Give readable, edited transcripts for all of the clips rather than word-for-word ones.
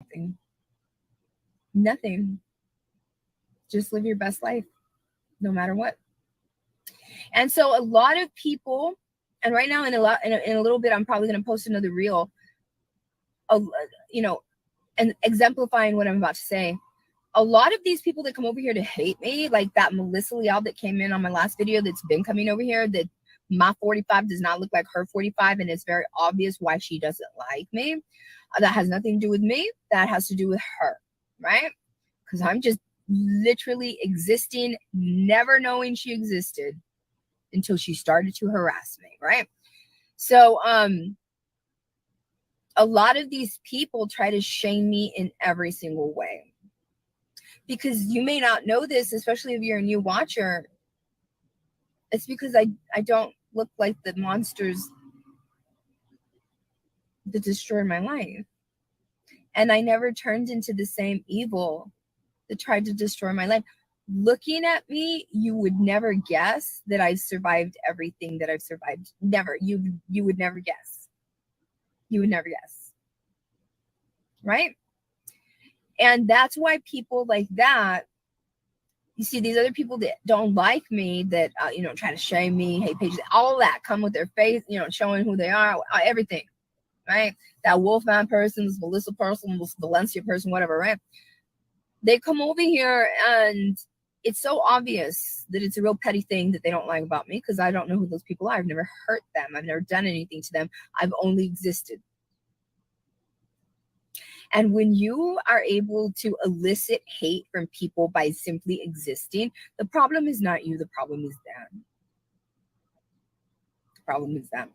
nothing. Nothing. Just live your best life, no matter what. And so a lot of people, and right now in a little bit, I'm probably going to post another reel, you know, and exemplifying what I'm about to say. A lot of these people that come over here to hate me, like that Melissa Leal that came in on my last video, that's been coming over here, that my 45 does not look like her 45, and it's very obvious why she doesn't like me. That has nothing to do with me. That has to do with her, right? Because I'm just literally existing, never knowing she existed until she started to harass me, right? So a lot of these people try to shame me in every single way, because you may not know this, especially if you're a new watcher. It's because I don't look like the monsters that destroyed my life, and I never turned into the same evil that tried to destroy my life. Looking at me, you would never guess that I've survived everything that I've survived. Never. You would never guess. You would never guess. Right? And that's why people like that, you see these other people that don't like me, that, try to shame me, hate pages, all that come with their face, showing who they are, everything, right? That Wolfman person, this Melissa person, this Valencia person, whatever, right? They come over here and it's so obvious that it's a real petty thing that they don't like about me, because I don't know who those people are. I've never hurt them. I've never done anything to them. I've only existed. And when you are able to elicit hate from people by simply existing, the problem is not you. The problem is them. The problem is them.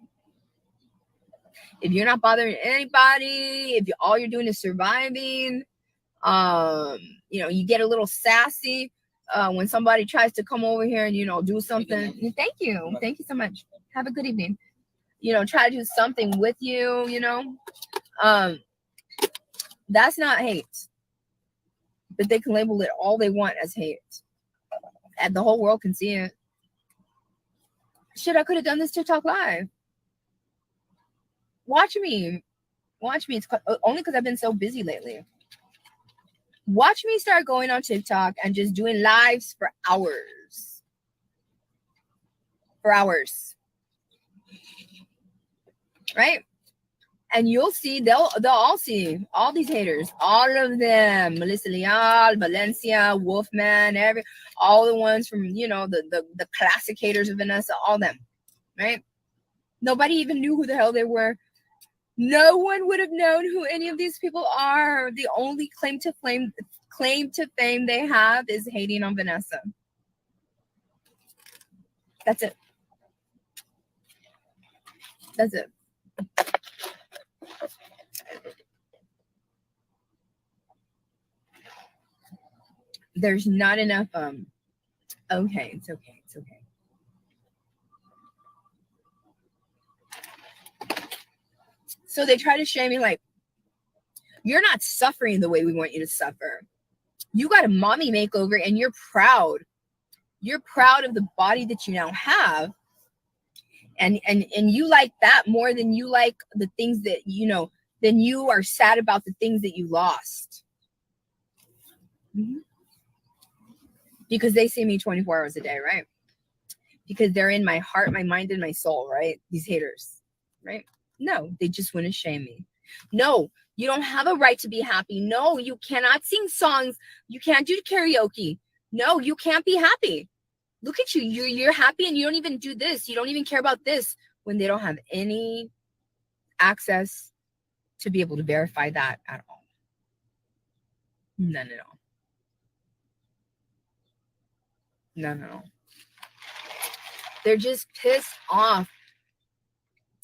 If you're not bothering anybody, if all you're doing is surviving, you get a little sassy when somebody tries to come over here and, do something. Thank you. Thank you so much. Have a good evening. Try to do something with you, that's not hate. But they can label it all they want as hate. And the whole world can see it. Shit, I could have done this TikTok live. Watch me. It's only because I've been so busy lately. Watch me start going on TikTok and just doing lives for hours. For hours. Right? And you'll see, they'll all see, all these haters, all of them, Melissa Leal, Valencia, Wolfman, all the ones from, the classic haters of Vanessa, all them, right? Nobody even knew who the hell they were. No one would have known who any of these people are. The only claim to fame they have is hating on Vanessa. That's it. That's it. There's not enough okay, it's okay. So they try to shame me like, you're not suffering the way we want you to suffer. You got a mommy makeover and you're proud. You're proud of the body that you now have. And you like that more than you like the things that, then you are sad about the things that you lost. Mm-hmm. Because they see me 24 hours a day, right? Because they're in my heart, my mind, and my soul, right? These haters, right? No, they just want to shame me. No, you don't have a right to be happy. No, you cannot sing songs. You can't do karaoke. No, you can't be happy. Look at you. You're happy and you don't even do this. You don't even care about this, when they don't have any access to be able to verify that at all. None at all. None at all. They're just pissed off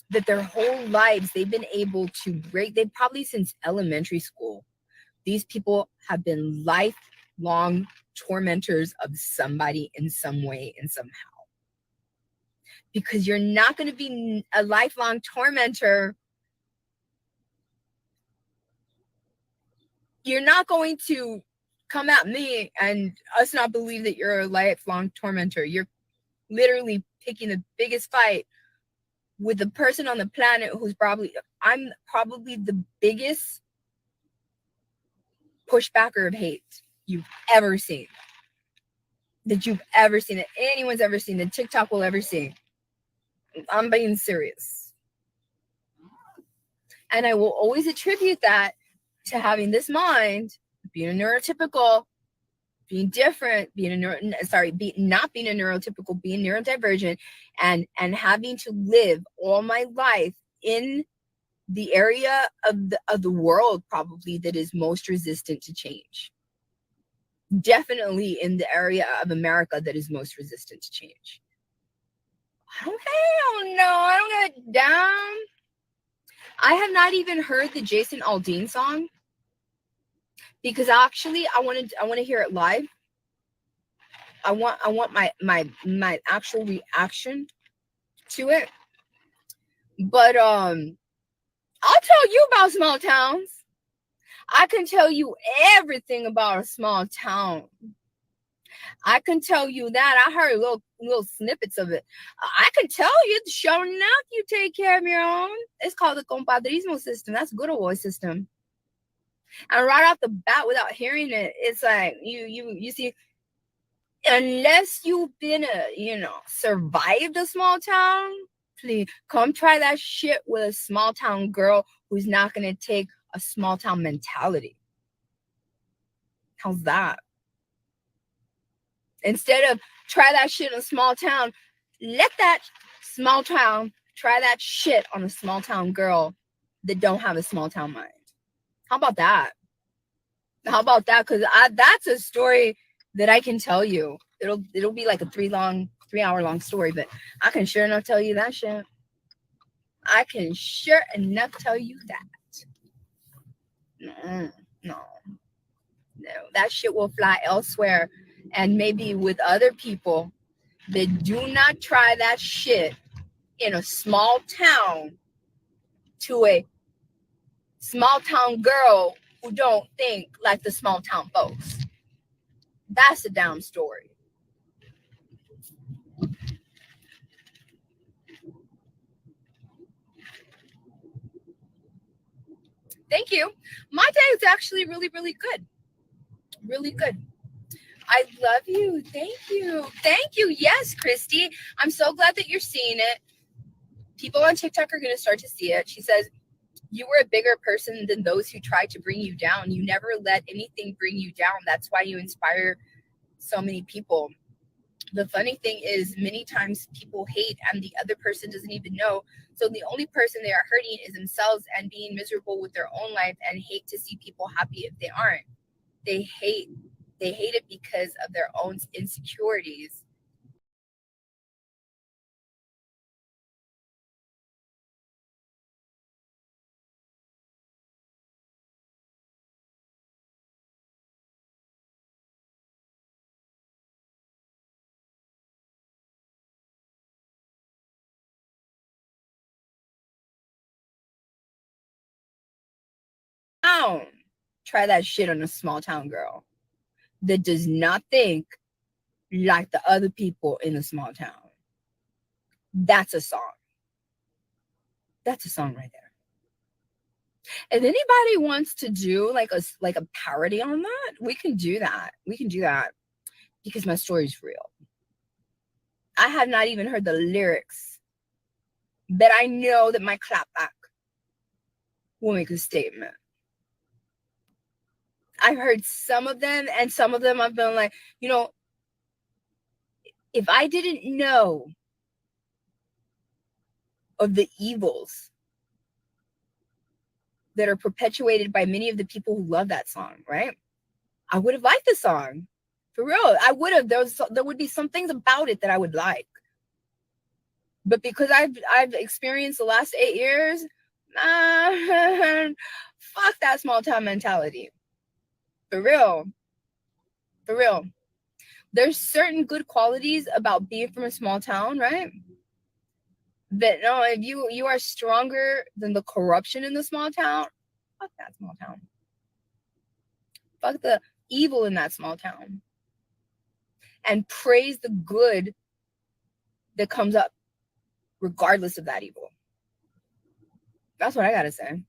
that their whole lives they've been able to break. They probably since elementary school, these people have been lifelong tormentors of somebody in some way and somehow. Because you're not going to be a lifelong tormentor. You're not going to come at me and us not believe that you're a lifelong tormentor. You're literally picking the biggest fight with the person on the planet who's I'm probably the biggest pushback or of hate you've ever seen. That you've ever seen, that anyone's ever seen, that TikTok will ever see. I'm being serious. And I will always attribute that to having this mind, being a neurotypical, being different, not being a neurotypical, being neurodivergent, and having to live all my life in the area of the world probably that is most resistant to change. Definitely in the area of America that is most resistant to change. I don't know. I don't get it down. I have not even heard the Jason Aldean song because actually I want to hear it live. I want my actual reaction to it. But I'll tell you about small towns. I can tell you everything about a small town. I can tell you that. I heard little snippets of it. I can tell you, sure enough, you take care of your own. It's called the compadrismo system. That's good old boy system. And right off the bat, without hearing it, it's like you see, unless you've been survived a small town, please come try that shit with a small town girl who's not gonna take a small town mentality. How's that? Instead of try that shit in a small town, let that small town try that shit on a small town girl that don't have a small town mind. How about that? How about that? Because that's a story that I can tell you. It'll be like a 3-hour long story, but I can sure enough tell you that shit. I can sure enough tell you that. No, that shit will fly elsewhere, and maybe with other people that do not try that shit in a small town to a small town girl who don't think like the small town folks. That's a damn story. Thank you. My day is actually really, really good. Really good. I love you. Thank you. Thank you. Yes, Christy. I'm so glad that you're seeing it. People on TikTok are going to start to see it. She says, you were a bigger person than those who tried to bring you down. You never let anything bring you down. That's why you inspire so many people. The funny thing is, many times people hate and the other person doesn't even know. So the only person they are hurting is themselves and being miserable with their own life, and hate to see people happy if they aren't. They hate it because of their own insecurities. Try that shit on a small town girl that does not think like the other people in the small town. That's a song. That's a song right there. If anybody wants to do like a parody on that, we can do that. We can do that because my story is real. I have not even heard the lyrics, but I know that my clapback will make a statement. I've heard some of them, and some of them I've been like, if I didn't know of the evils that are perpetuated by many of the people who love that song, right? I would have liked the song. For real. I would have. There would be some things about it that I would like. But because I've experienced the last 8 years, fuck that small town mentality. For real. For real. There's certain good qualities about being from a small town, right? But no, if you are stronger than the corruption in the small town, fuck that small town. Fuck the evil in that small town. And praise the good that comes up regardless of that evil. That's what I gotta say.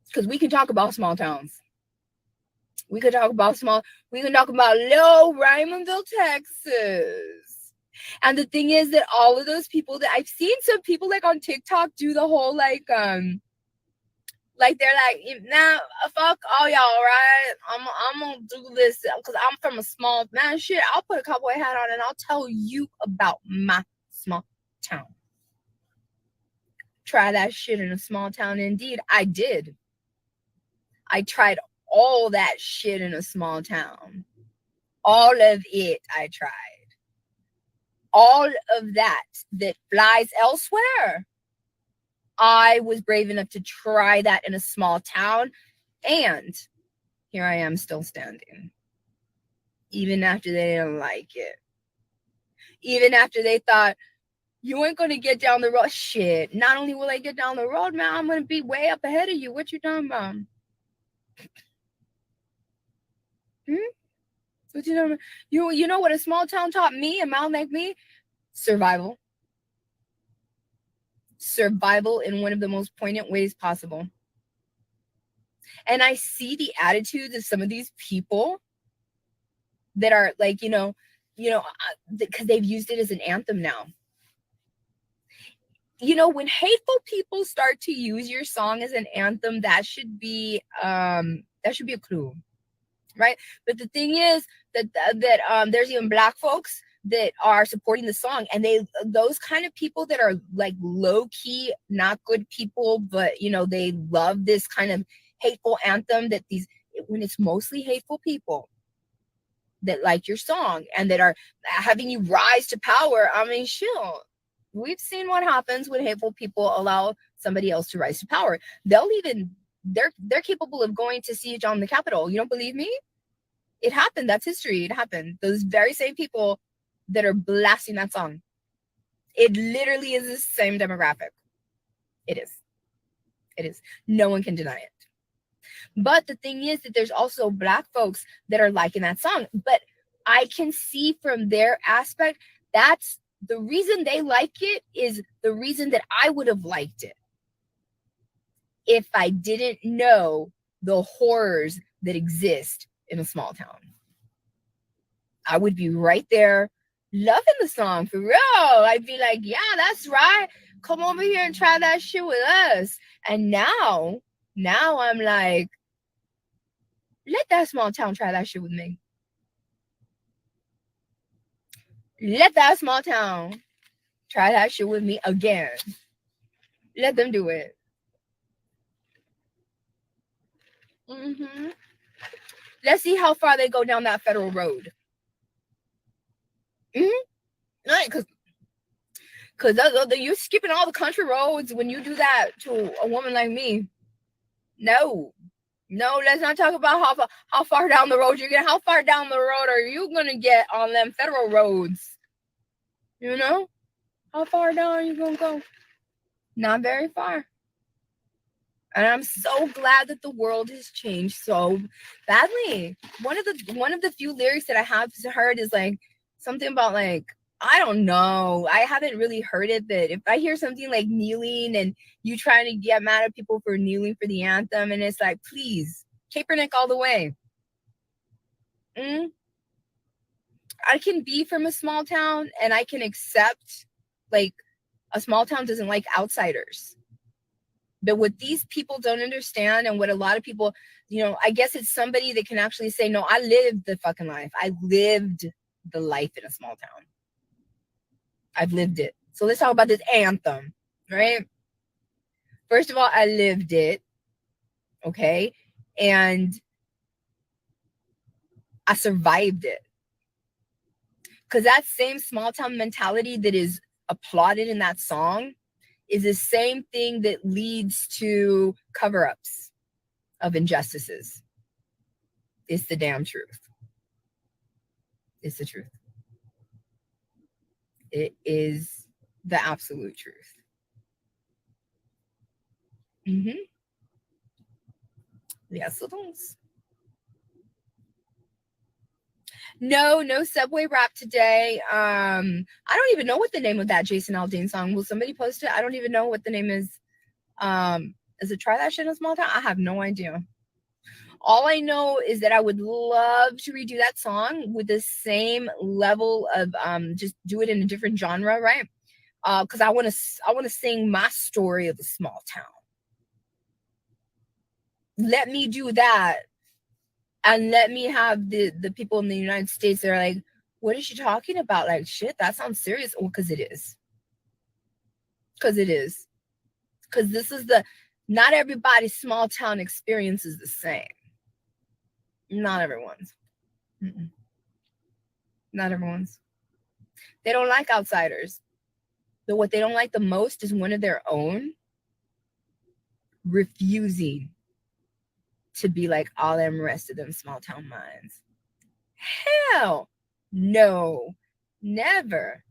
Because we can talk about small towns. We could talk about Little Raymondville, Texas. And the thing is that all of those people that I've seen some people like on TikTok do the whole like they're like, nah, fuck all y'all, right? I'm gonna do this because I'm from a small man. Shit, I'll put a cowboy hat on and I'll tell you about my small town. Try that shit in a small town. Indeed, I did. I tried all that shit in a small town. All of it I tried. All of that flies elsewhere. I was brave enough to try that in a small town. And here I am still standing. Even after they didn't like it. Even after they thought, you ain't going to get down the road. Shit. Not only will I get down the road, man, I'm going to be way up ahead of you. What you talking about? What you talking about? You know what a small town taught me, a mountain like me? Survival. Survival in one of the most poignant ways possible. And I see the attitudes of some of these people that are like, because they've used it as an anthem now. When hateful people start to use your song as an anthem, that should be a clue, right? But the thing is that there's even Black folks that are supporting the song, and those kind of people that are like low key, not good people, but they love this kind of hateful anthem when it's mostly hateful people that like your song and that are having you rise to power. I mean, shit. We've seen what happens when hateful people allow somebody else to rise to power. They're capable of going to siege on the Capitol. You don't believe me? It happened. That's history. It happened. Those very same people that are blasting that song. It literally is the same demographic. It is. It is. No one can deny it. But the thing is that there's also Black folks that are liking that song. But I can see from their aspect, that's the reason they like it is the reason that I would have liked it if I didn't know the horrors that exist in a small town. I would be right there loving the song for real. I'd be like, yeah, that's right. Come over here and try that shit with us. And now I'm like, let that small town try that shit with me. Let that small town try that shit with me again. Let them do it. Let's see how far they go down that federal road. Right, because you're skipping all the country roads when you do that to a woman like me. No, let's not talk about how far down the road you're getting. How far down the road are you gonna get on them federal roads? How far down are you gonna go? Not very far. And I'm so glad that the world has changed so badly. One of the few lyrics that I have heard is like something about like, I don't know. I haven't really heard it, but if I hear something like kneeling and you trying to get mad at people for kneeling for the anthem, and it's like, please, Kaepernick all the way. I can be from a small town and I can accept like a small town doesn't like outsiders. But what these people don't understand, and what a lot of people, I guess it's somebody that can actually say, no, I lived the fucking life. I lived the life in a small town. I've lived it. So let's talk about this anthem, right? First of all, I lived it. Okay. And I survived it. Because that same small town mentality that is applauded in that song is the same thing that leads to cover-ups of injustices. It's the damn truth. It's the truth. It is the absolute truth. Yes, it is. No Subway rap today. I don't even know what the name of that Jason Aldean song. Will somebody post it? I don't even know what the name is. Is it Try That Shit in a Small Town? I have no idea. All I know is that I would love to redo that song with the same level of just do it in a different genre, right? Because I want to sing my story of a small town. Let me do that, and let me have the people in the United States that are like, what is she talking about? Like, shit, that sounds serious. Well, because it is. Because it is. Because this is not everybody's small town experience is the same. Not everyone's. Mm-mm. Not everyone's. They don't like outsiders. But what they don't like the most is one of their own refusing to be like all them rest of them small town minds. Hell no. Never.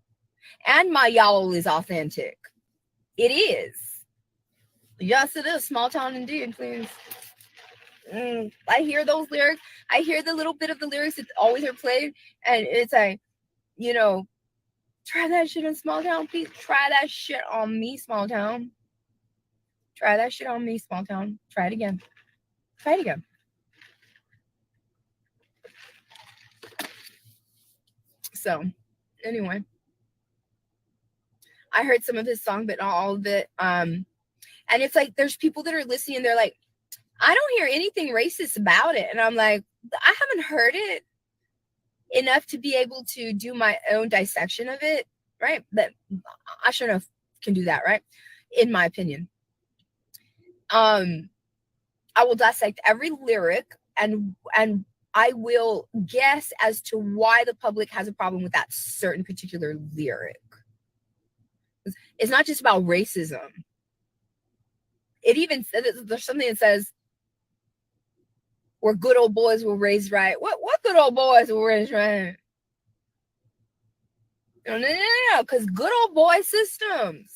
And my y'all is authentic. It is. Yes, it is. Small town indeed, please. I hear those lyrics. I hear the little bit of the lyrics that always are played, and it's like, try that shit in small town, please. Try that shit on me, small town. Try that shit on me, small town. Try it again. Try it again. So, anyway, I heard some of his song, but not all of it. And it's like there's people that are listening, and they're like, I don't hear anything racist about it. And I'm like, I haven't heard it enough to be able to do my own dissection of it, right? But I sure enough can do that, right? In my opinion. I will dissect every lyric and I will guess as to why the public has a problem with that certain particular lyric. It's not just about racism. It even there's something that says where good old boys were raised right. What good old boys were raised right? No, because good old boy systems,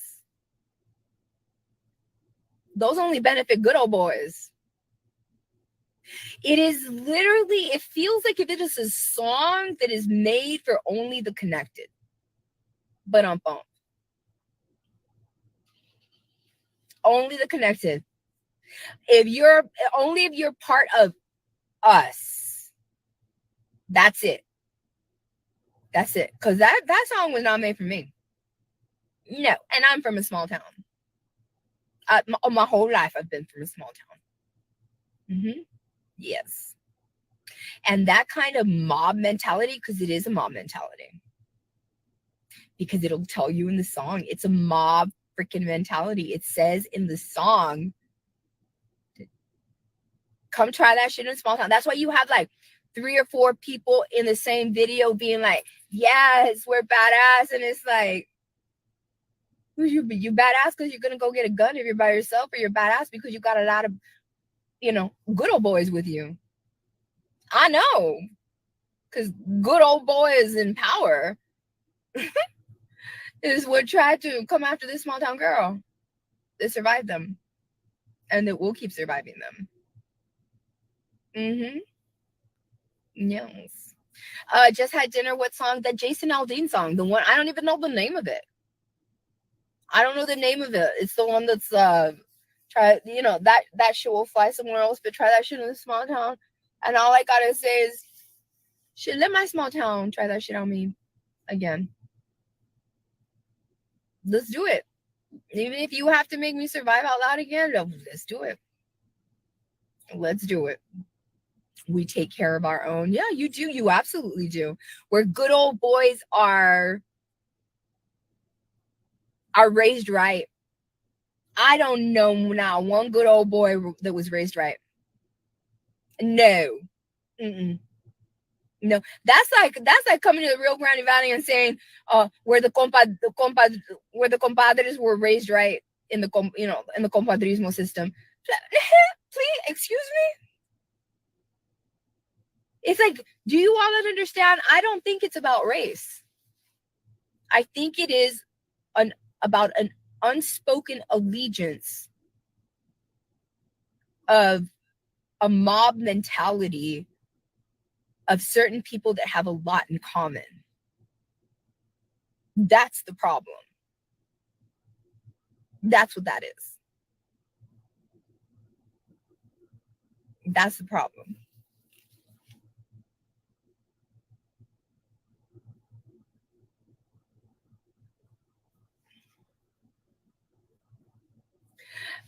those only benefit good old boys. It is literally, it feels like if it is a song that is made for only the connected. But only the connected. If you're part of us, that's it. That's it. Because that song was not made for me. No. And I'm from a small town. My whole life I've been from a small town. Yes. And that kind of mob mentality, because it is a mob mentality. Because it'll tell you in the song, it's a mob freaking mentality. It says in the song, come try that shit in a small town. That's why you have like 3 or 4 people in the same video being like, yes, we're badass. And it's like, you badass because you're gonna go get a gun if you're by yourself, or you're badass because you got a lot of good old boys with you. I know, because good old boys in power is what tried to come after this small town girl that survived them, and that will keep surviving them. Yes. Just had dinner. What song? That Jason Aldean song. The one, I don't even know the name of it. I don't know the name of it. It's the one that's try, that shit will fly somewhere else, but try that shit in a small town. And all I gotta say is, shit, let my small town try that shit on me again. Let's do it. Even if you have to make me survive out loud again, let's do it. Let's do it. We take care of our own. Yeah, you do. You absolutely do. Where good old boys are raised right. I don't know now one good old boy that was raised right. No. No. That's like coming to the Rio Grande Valley and saying, where the compadres were raised right in the compadrismo system. Please, excuse me. It's like, do you all understand? I don't think it's about race. I think it is about an unspoken allegiance of a mob mentality of certain people that have a lot in common. That's the problem. That's what that is. That's the problem.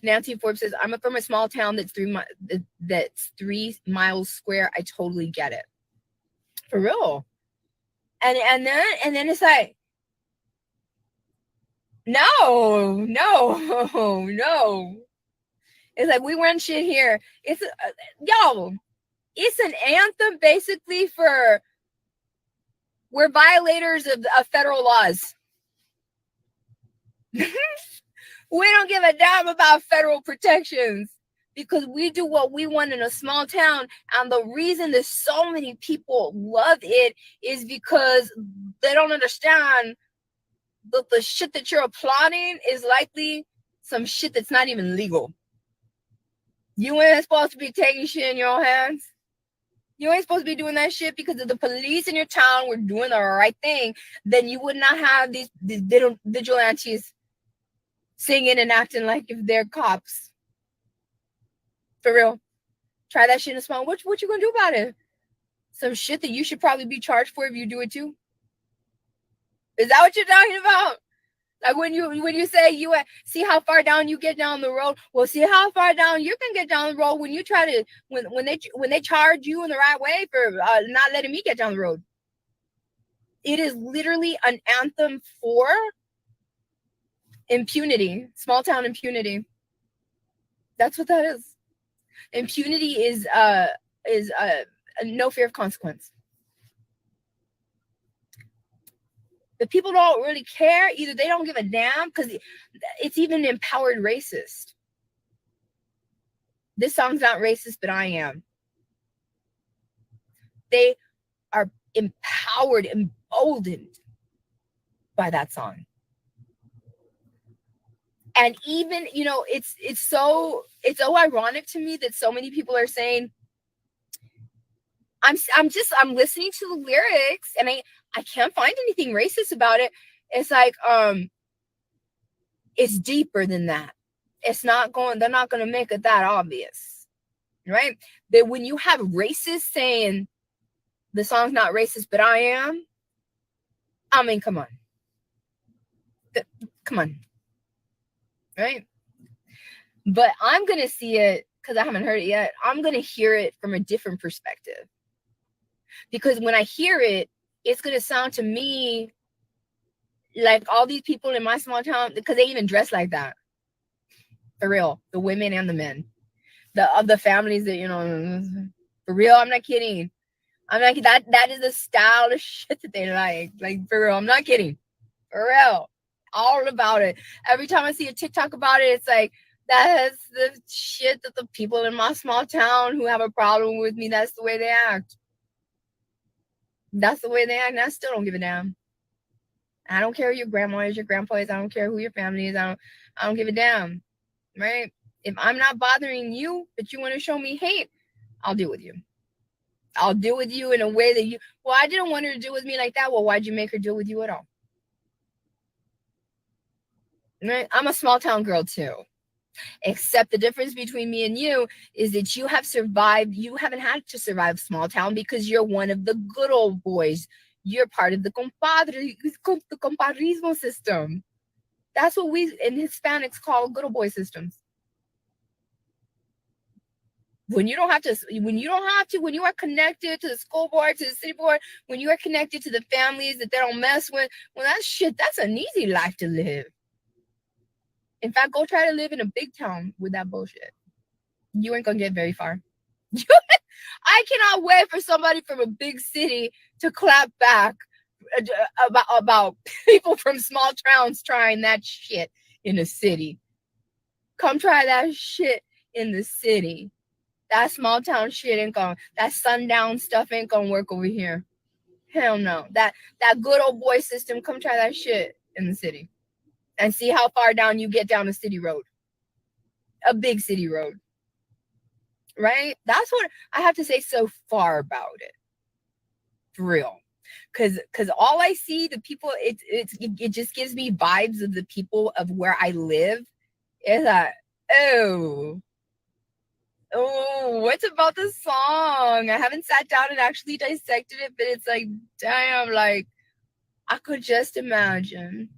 Nancy Forbes says, I'm from a small town that's 3 miles square. I totally get it. For real. And then it's like, no, it's like, we run shit here. It's yo, it's an anthem basically for, we're violators of federal laws. We don't give a damn about federal protections because we do what we want in a small town. And the reason that so many people love it is because they don't understand that the shit that you're applauding is likely some shit that's not even legal. You ain't supposed to be taking shit in your own hands. You ain't supposed to be doing that shit, because if the police in your town were doing the right thing, then you would not have these vigilantes singing and acting like if they're cops. For real. Try that shit in a small. What you gonna do about it? Some shit that you should probably be charged for if you do it too. Is that what you're talking about? Like when you say you see how far down you get down the road. Well, see how far down you can get down the road when you try to when they charge you in the right way for not letting me get down the road. It is literally an anthem for impunity, small town impunity. That's what that is. Impunity is no fear of consequence. The people don't really care. Either they don't give a damn, because it's even empowered racist. This song's not racist, but I am. They are empowered, emboldened by that song. And even, it's so ironic to me that so many people are saying, I'm listening to the lyrics and I can't find anything racist about it. It's like, it's deeper than that. They're not going to make it that obvious, right? That when you have racists saying the song's not racist, but I am, I mean, come on. Come on. Right? But I'm going to see it, because I haven't heard it yet. I'm going to hear it from a different perspective. Because when I hear it, it's going to sound to me like all these people in my small town, because they even dress like that. For real. The women and the men. Of the families that, for real, I'm not kidding. I'm like, that is the style of shit that they like. Like, for real, I'm not kidding. For real. All about it. Every time I see a TikTok about it, it's like, that's the shit that the people in my small town who have a problem with me, that's the way they act. That's the way they act, and I still don't give a damn. I don't care who your grandma is, your grandpa is. I don't care who your family is. I don't give a damn, right? If I'm not bothering you, but you want to show me hate, I'll deal with you. I'll deal with you in a way that I didn't want her to deal with me like that. Well, why'd you make her deal with you at all? Right? I'm a small town girl too. Except the difference between me and you is that you have survived. You haven't had to survive small town because you're one of the good old boys. You're part of the compadrismo system. That's what we in Hispanics call good old boy systems. When you are connected to the school board, to the city board, when you are connected to the families that they don't mess with, well, that's an easy life to live. In fact, go try to live in a big town with that bullshit. You ain't gonna get very far. I cannot wait for somebody from a big city to clap back about people from small towns trying that shit in the city. Come try that shit in the city. That small town shit that sundown stuff ain't gonna work over here. Hell no. That good old boy system, come try that shit in the city. And see how far down you get down a city road. A big city road. Right? That's what I have to say so far about it. For real. Cause all I see, the people, it just gives me vibes of the people of where I live. Is that, oh, Oh, what's about the song? I haven't sat down and actually dissected it, but it's like, damn, like, I could just imagine.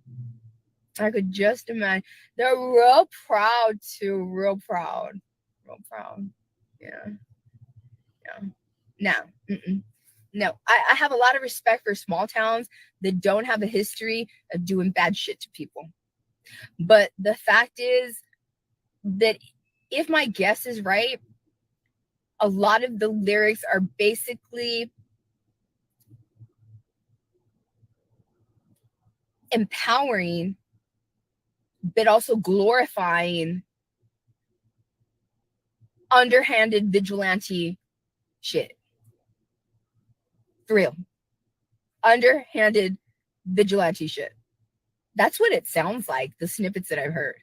I could just imagine. They're real proud too. Real proud. Real proud. Yeah. Yeah. No. Mm-mm. No. I have a lot of respect for small towns that don't have a history of doing bad shit to people. But the fact is that if my guess is right, a lot of the lyrics are basically empowering, but also glorifying underhanded vigilante shit. For real. Underhanded vigilante shit. That's what it sounds like, the snippets that I've heard.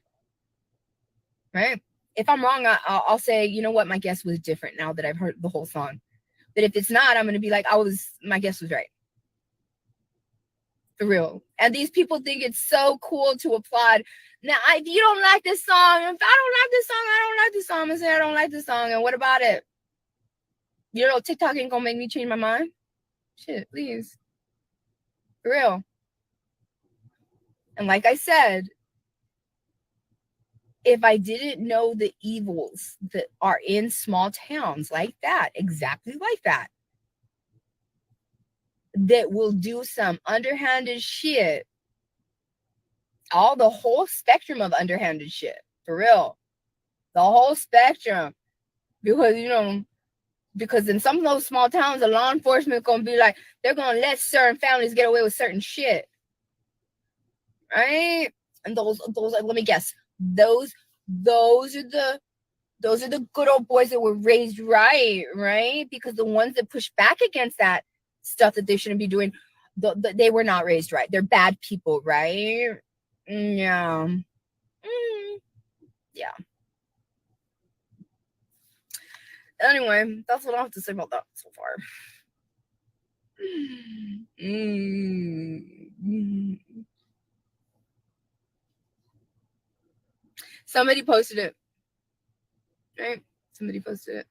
Right? If I'm wrong, I'll say, you know what, my guess was different now that I've heard the whole song. But if it's not, I'm going to be like, my guess was right. For real. And these people think it's so cool to applaud. Now, if you don't like this song, if I don't like this song, I don't like this song. I'm going to say I don't like this song. And what about it? You know, TikTok ain't going to make me change my mind. Shit, please. For real. And like I said, if I didn't know the evils that are in small towns like that, exactly like that will do some underhanded shit, the whole spectrum of underhanded shit, for real, the whole spectrum, because in some of those small towns, the law enforcement is going to be like, they're going to let certain families get away with certain shit, right? And those, let me guess, those are the good old boys that were raised right? Because the ones that push back against that stuff that they shouldn't be doing, they were not raised right. They're bad people, right? Yeah. Yeah. Anyway, that's what I have to say about that so far. Somebody posted it. Right? Somebody posted it.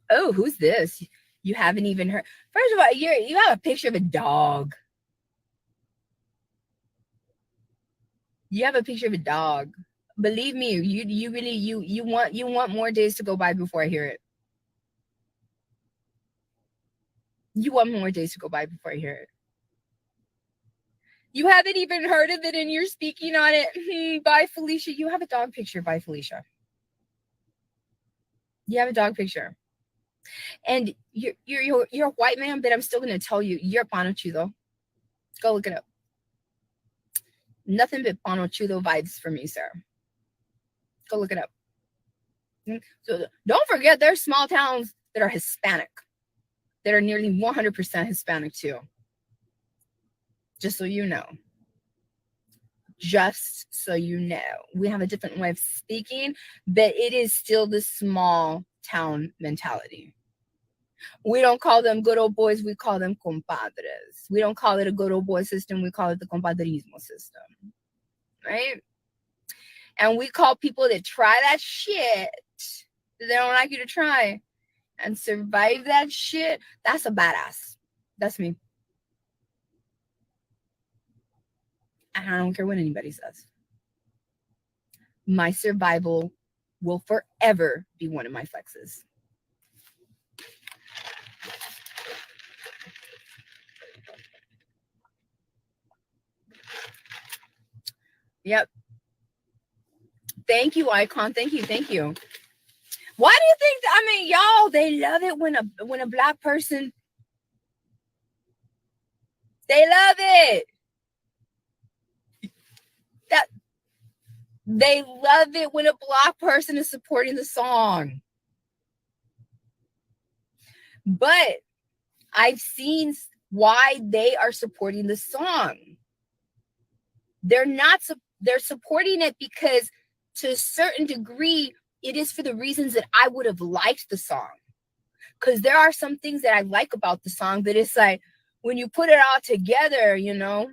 Oh, who's this? You haven't even heard. First of all, you have a picture of a dog. You have a picture of a dog. Believe me, you really you want more days to go by before I hear it. You want more days to go by before I hear it. You haven't even heard of it and you're speaking on it. Bye, Felicia. You have a dog picture. Bye, Felicia. You have a dog picture. And you're a white man, but I'm still gonna tell you, you're Panochudo. Go look it up. Nothing but Panochudo vibes for me, sir. Go look it up. So don't forget, there's small towns that are Hispanic, that are nearly 100% Hispanic too. Just so you know. Just so you know. We have a different way of speaking, but it is still the small town mentality. We don't call them good old boys, we call them compadres. We don't call it a good old boy system, we call it the compadrismo system. Right? And we call people that try that shit that they don't like you to try and survive that shit, that's a badass. That's me. And I don't care what anybody says. My survival will forever be one of my flexes. Yep. Thank you, Icon. Thank you. Why do you think that, I mean, y'all, they love it when a black person, they love it. That they love it when a black person is supporting the song. But I've seen why they are supporting the song. They're supporting it because to a certain degree, it is for the reasons that I would have liked the song. Because there are some things that I like about the song that it's like, when you put it all together, you know,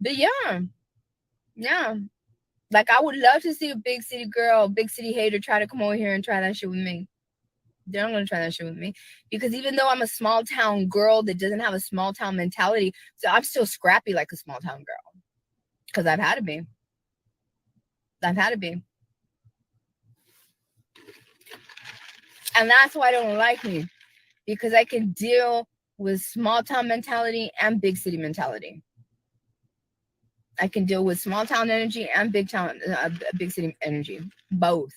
but yeah, Yeah. Like, I would love to see a big city girl, big city hater try to come over here and try that shit with me. They're not going to try that shit with me. Because even though I'm a small town girl that doesn't have a small town mentality, so I'm still scrappy like a small town girl. Because I've had to be. I've had to be. And that's why they don't like me. Because I can deal with small town mentality and big city mentality. I can deal with small town energy and big city energy. Both.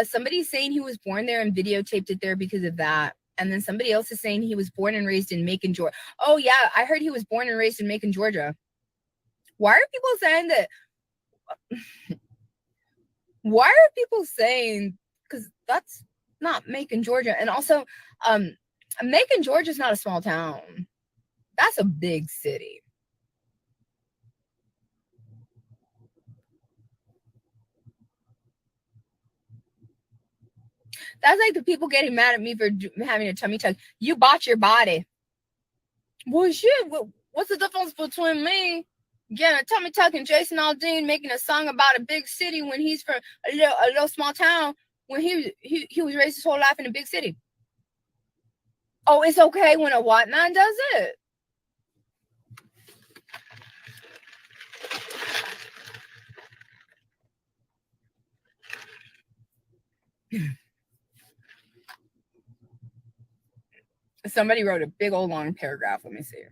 Somebody's saying he was born there and videotaped it there because of that. And then somebody else is saying he was born and raised in Macon, Georgia. Oh yeah, I heard he was born and raised in Macon, Georgia. Why are people saying that? Why are people saying, because that's not Macon, Georgia? And also, Macon, Georgia is not a small town. That's a big city. That's like the people getting mad at me for having a tummy tuck. You bought your body. Well, shit, what's the difference between me getting a tummy tuck and Jason Aldean making a song about a big city when he's from a little small town when he was raised his whole life in a big city? Oh, it's okay when a white man does it. Somebody wrote a big old long paragraph. Let me see.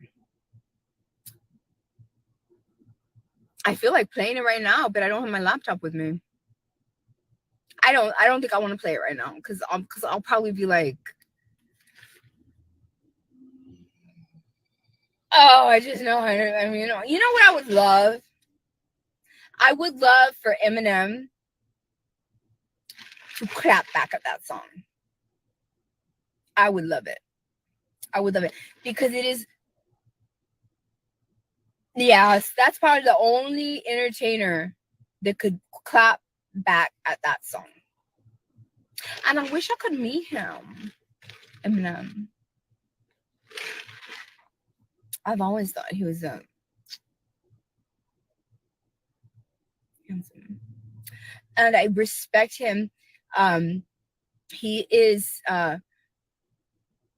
I feel like playing it right now, but I don't have my laptop with me. I don't think I want to play it right now because I'll probably be like, oh, I just know. I mean, you know what I would love? I would love for Eminem to clap back at that song. I would love it. I would love it because it is. Yes, that's probably the only entertainer that could clap back at that song. And I wish I could meet him, Eminem. I've always thought he was handsome, and I respect him. He is.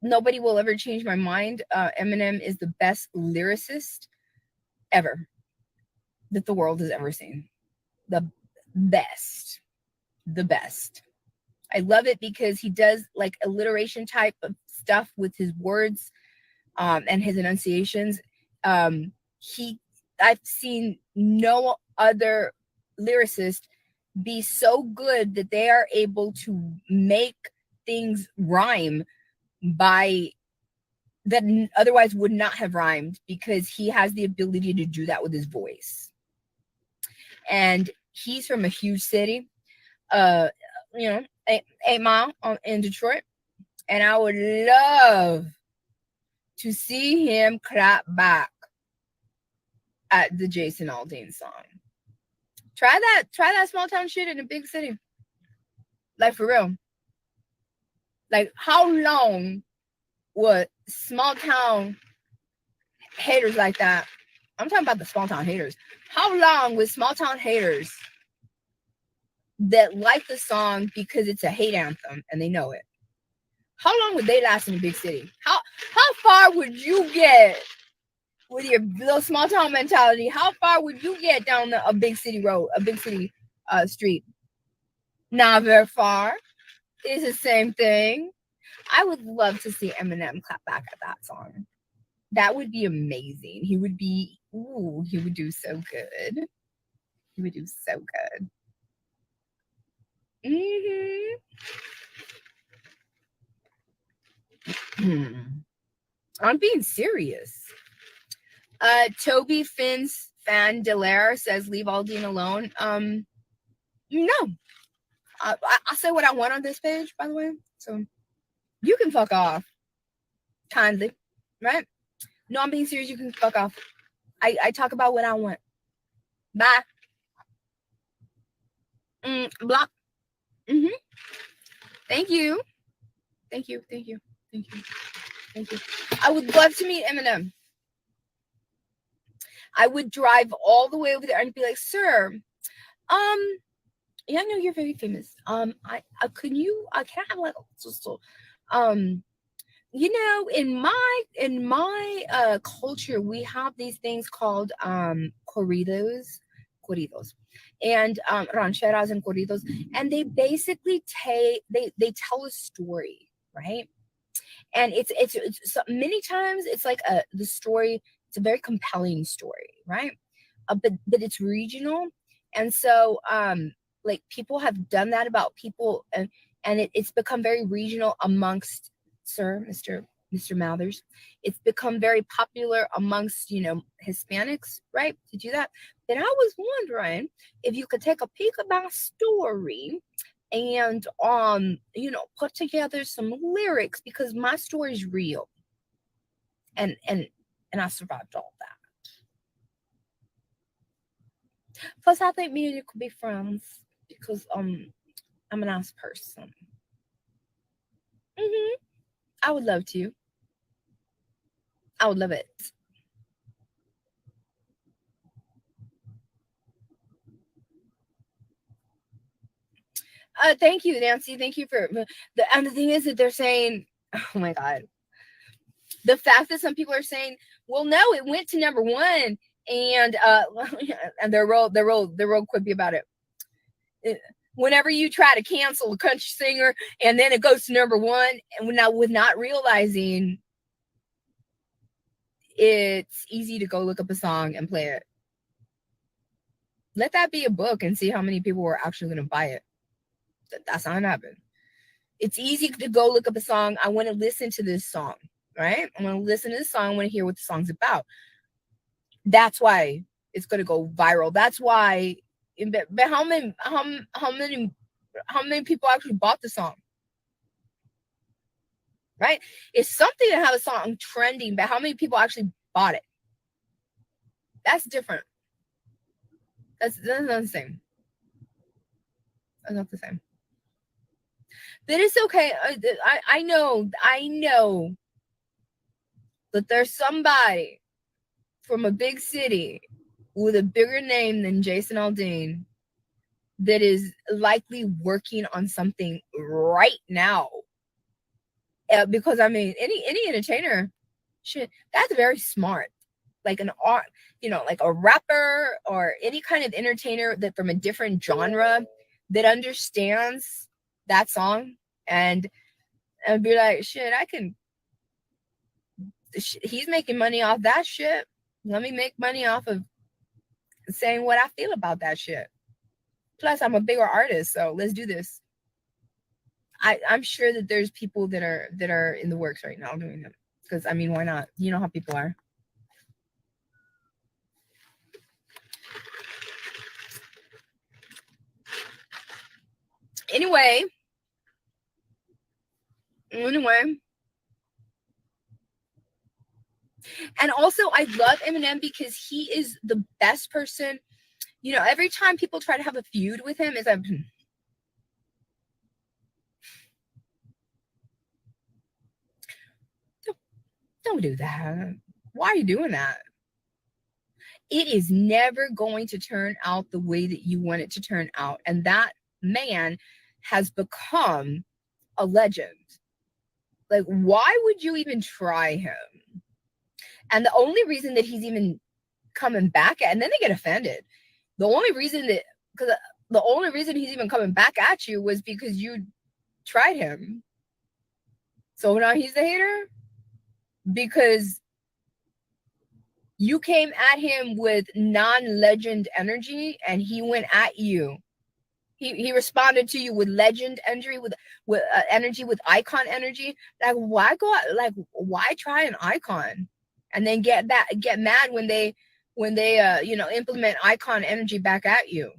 Nobody will ever change my mind. Eminem is the best lyricist ever that the world has ever seen. The best. The best. I love it because he does like alliteration type of stuff with his words and his enunciations. I've seen no other lyricist be so good that they are able to make things rhyme by that otherwise would not have rhymed because he has the ability to do that with his voice. And he's from a huge city, you know, 8 Mile in Detroit. And I would love to see him clap back at the Jason Aldean song. Try that small town shit in a big city. Like for real. Like how long would small town haters like that? I'm talking about the small town haters. How long would small town haters that like the song because it's a hate anthem and they know it? How long would they last in a big city? How far would you get with your little small town mentality? How far would you get down a big city road, a big city street? Not very far. It's the same thing. I would love to see Eminem clap back at that song. That would be amazing. He would do so good. He would do so good. I'm being serious. Toby Finn's fan Delaire says leave Aldean alone. No. I say what I want on this page, by the way. So you can fuck off. Kindly. Right? No, I'm being serious. You can fuck off. I talk about what I want. Bye. Block. Mm-hmm. Thank you. Thank you. Thank you. Thank you. Thank you. I would love to meet Eminem. I would drive all the way over there and be like, sir, yeah, I know you're very famous. Can you, can I have like, um, in my culture, we have these things called corridos, and rancheras and corridos, and they basically they tell a story, right? And it's so many times it's like the story. It's a very compelling story, right? But it's regional, and so like people have done that about people, and it's become very regional amongst Mr. Mathers. It's become very popular amongst Hispanics, right? To do that. Then I was wondering if you could take a peek at my story and put together some lyrics, because my story is real, and I survived all that. Plus, I think me and you could be friends because I'm a nice person. I would love to. I would love it. Thank you, Nancy. Thank you for and the thing is that they're saying, oh my god, the fact that some people are saying, well, no, it went to number one, and and they're real quippy about it. Whenever you try to cancel a country singer and then it goes to number one, and with not realizing it's easy to go look up a song and play it. Let that be a book and see how many people are actually going to buy it. That's not gonna happen. It's easy to go look up a song. I want to listen to this song, right? I want to listen to this song. I want to hear what the song's about. That's why it's going to go viral. That's why. But how many people actually bought the song? Right? It's something to have a song trending, but how many people actually bought it? That's different. That's not the same. That's not the same. But it's okay. I know that there's somebody from a big city with a bigger name than Jason Aldean that is likely working on something right now. Because I mean, any entertainer, shit, that's very smart. Like an art, like a rapper or any kind of entertainer that from a different genre that understands that song and be like, shit, he's making money off that shit. Let me make money off of saying what I feel about that shit. Plus, I'm a bigger artist, so let's do this. I'm sure that there's people that are in the works right now doing it. Because I mean, why not? You know how people are. Anyway. And also, I love Eminem because he is the best person. Every time people try to have a feud with him, is like, don't do that. Why are you doing that? It is never going to turn out the way that you want it to turn out. And that man has become a legend. Like, why would you even try him? And the only reason that he's even coming back, and then they get offended. The only reason he's even coming back at you was because you tried him. So now he's a hater because you came at him with non-legend energy and he went at you. He responded to you with legend energy, with energy, with icon energy. Like, why try an icon and then get mad when they implement icon energy back at you?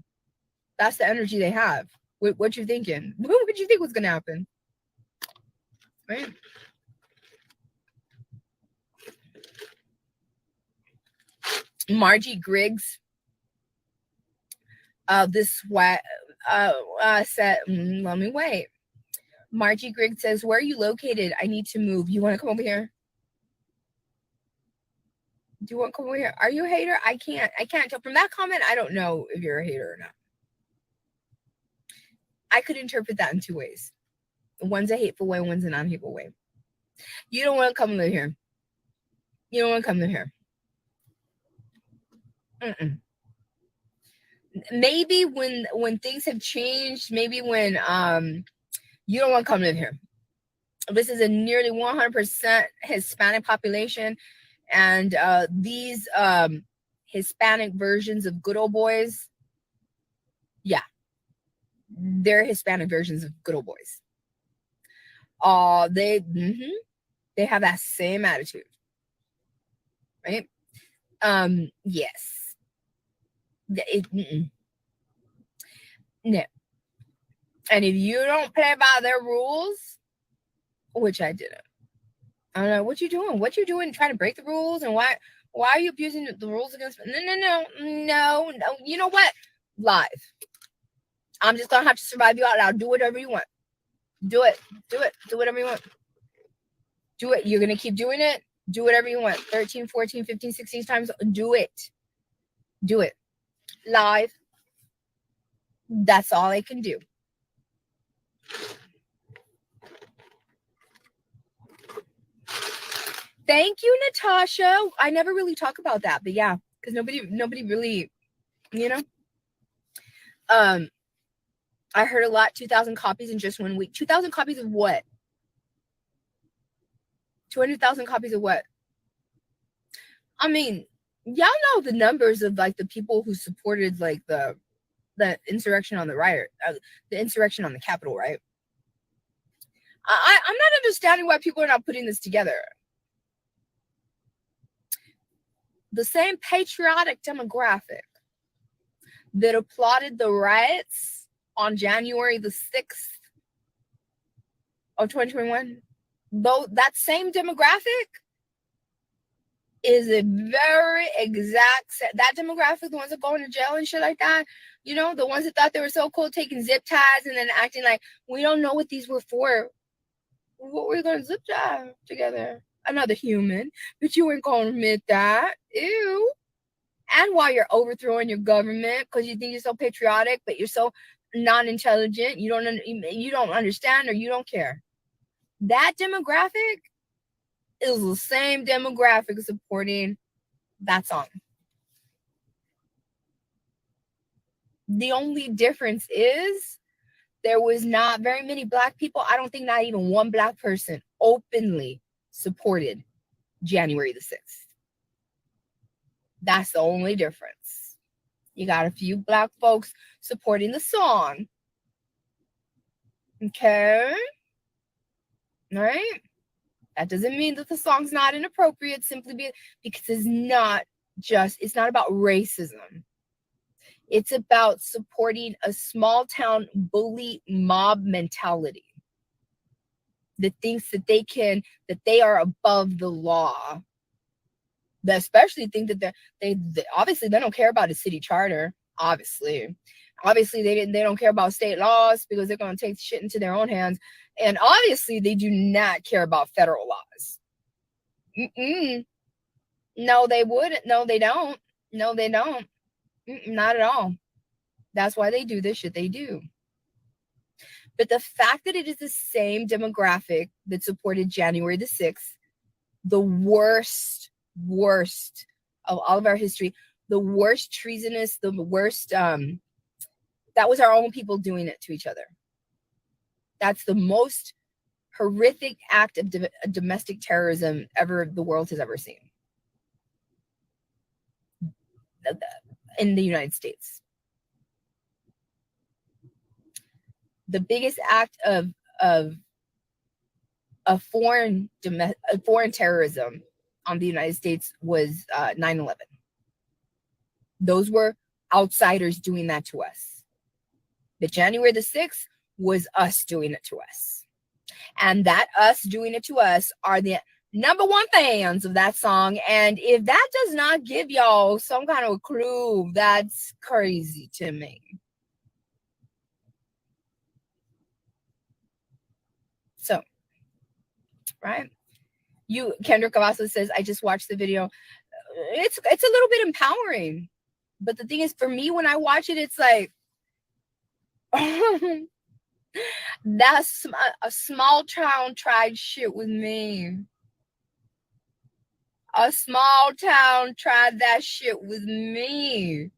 That's the energy they have. What you thinking? What would you think was gonna happen? Right? Margie Griggs, this said, let me wait. Margie Grigg says, where are you located? I need to move. You want to come over here? Do you want to come over here? Are you a hater? I can't tell from that comment. I don't know if you're a hater or not. I could interpret that in two ways. One's a hateful way, one's a non-hateful way. You don't want to come live here. You don't want to come live here. Maybe when things have changed, maybe when you don't want to come live here. This is a nearly 100% Hispanic population, and these Hispanic versions of good old boys, yeah, they're Hispanic versions of good old boys. They have that same attitude, right? Yes. No. And if you don't play by their rules, which I didn't, I don't know what you doing. What you doing trying to break the rules, and why are you abusing the rules against me? No. You know what? Live. I'm just gonna have to survive you out loud. Do whatever you want. Do it. Do whatever you want. Do it. You're gonna keep doing it. Do whatever you want. 13, 14, 15, 16 times. Do it. Live. That's all I can do. Thank you, Natasha. I never really talk about that, but yeah, because nobody really, I heard a lot. 2,000 copies in just 1 week. 2,000 copies of what? 200,000 copies of what? I mean, y'all know the numbers of like the people who supported like the insurrection on the riot, the insurrection on the Capitol, right? I'm not understanding why people are not putting this together. The same patriotic demographic that applauded the riots on January the 6th of 2021, though that same demographic is a very exact set. That demographic, the ones that go into jail and shit like that, the ones that thought they were so cool taking zip ties and then acting like we don't know what these were for. What were you going to zip tie together? Another human, but you ain't going to admit that. Ew. And while you're overthrowing your government because you think you're so patriotic, but you're so non-intelligent, you don't understand or you don't care. That demographic is the same demographic supporting that song. The only difference is there was not very many Black people. I don't think not even one Black person openly supported January the 6th. That's the only difference. You got a few Black folks supporting the song. Okay? All right? That doesn't mean that the song's not inappropriate, simply because it's not about racism. It's about supporting a small town bully mob mentality that thinks that they are above the law. They especially think that they obviously they don't care about a city charter. Obviously they don't care about state laws because they're going to take shit into their own hands. And obviously they do not care about federal laws. No, they wouldn't. No, they don't. Not at all. That's why they do this shit they do. But the fact that it is the same demographic that supported January the 6th, the worst of all of our history, the worst treasonous, the worst, that was our own people doing it to each other. That's the most horrific act of domestic terrorism the world has ever seen in the United States. The biggest act of foreign terrorism on the United States was 9/11. Those were outsiders doing that to us. But January the 6th was us doing it to us. And that us doing it to us are the number one fans of that song. And if that does not give y'all some kind of clue, that's crazy to me. right? Kendra Cavazos says, I just watched the video. It's a little bit empowering. But the thing is, for me, when I watch it, it's like, that's a small town tried shit with me. A small town tried that shit with me.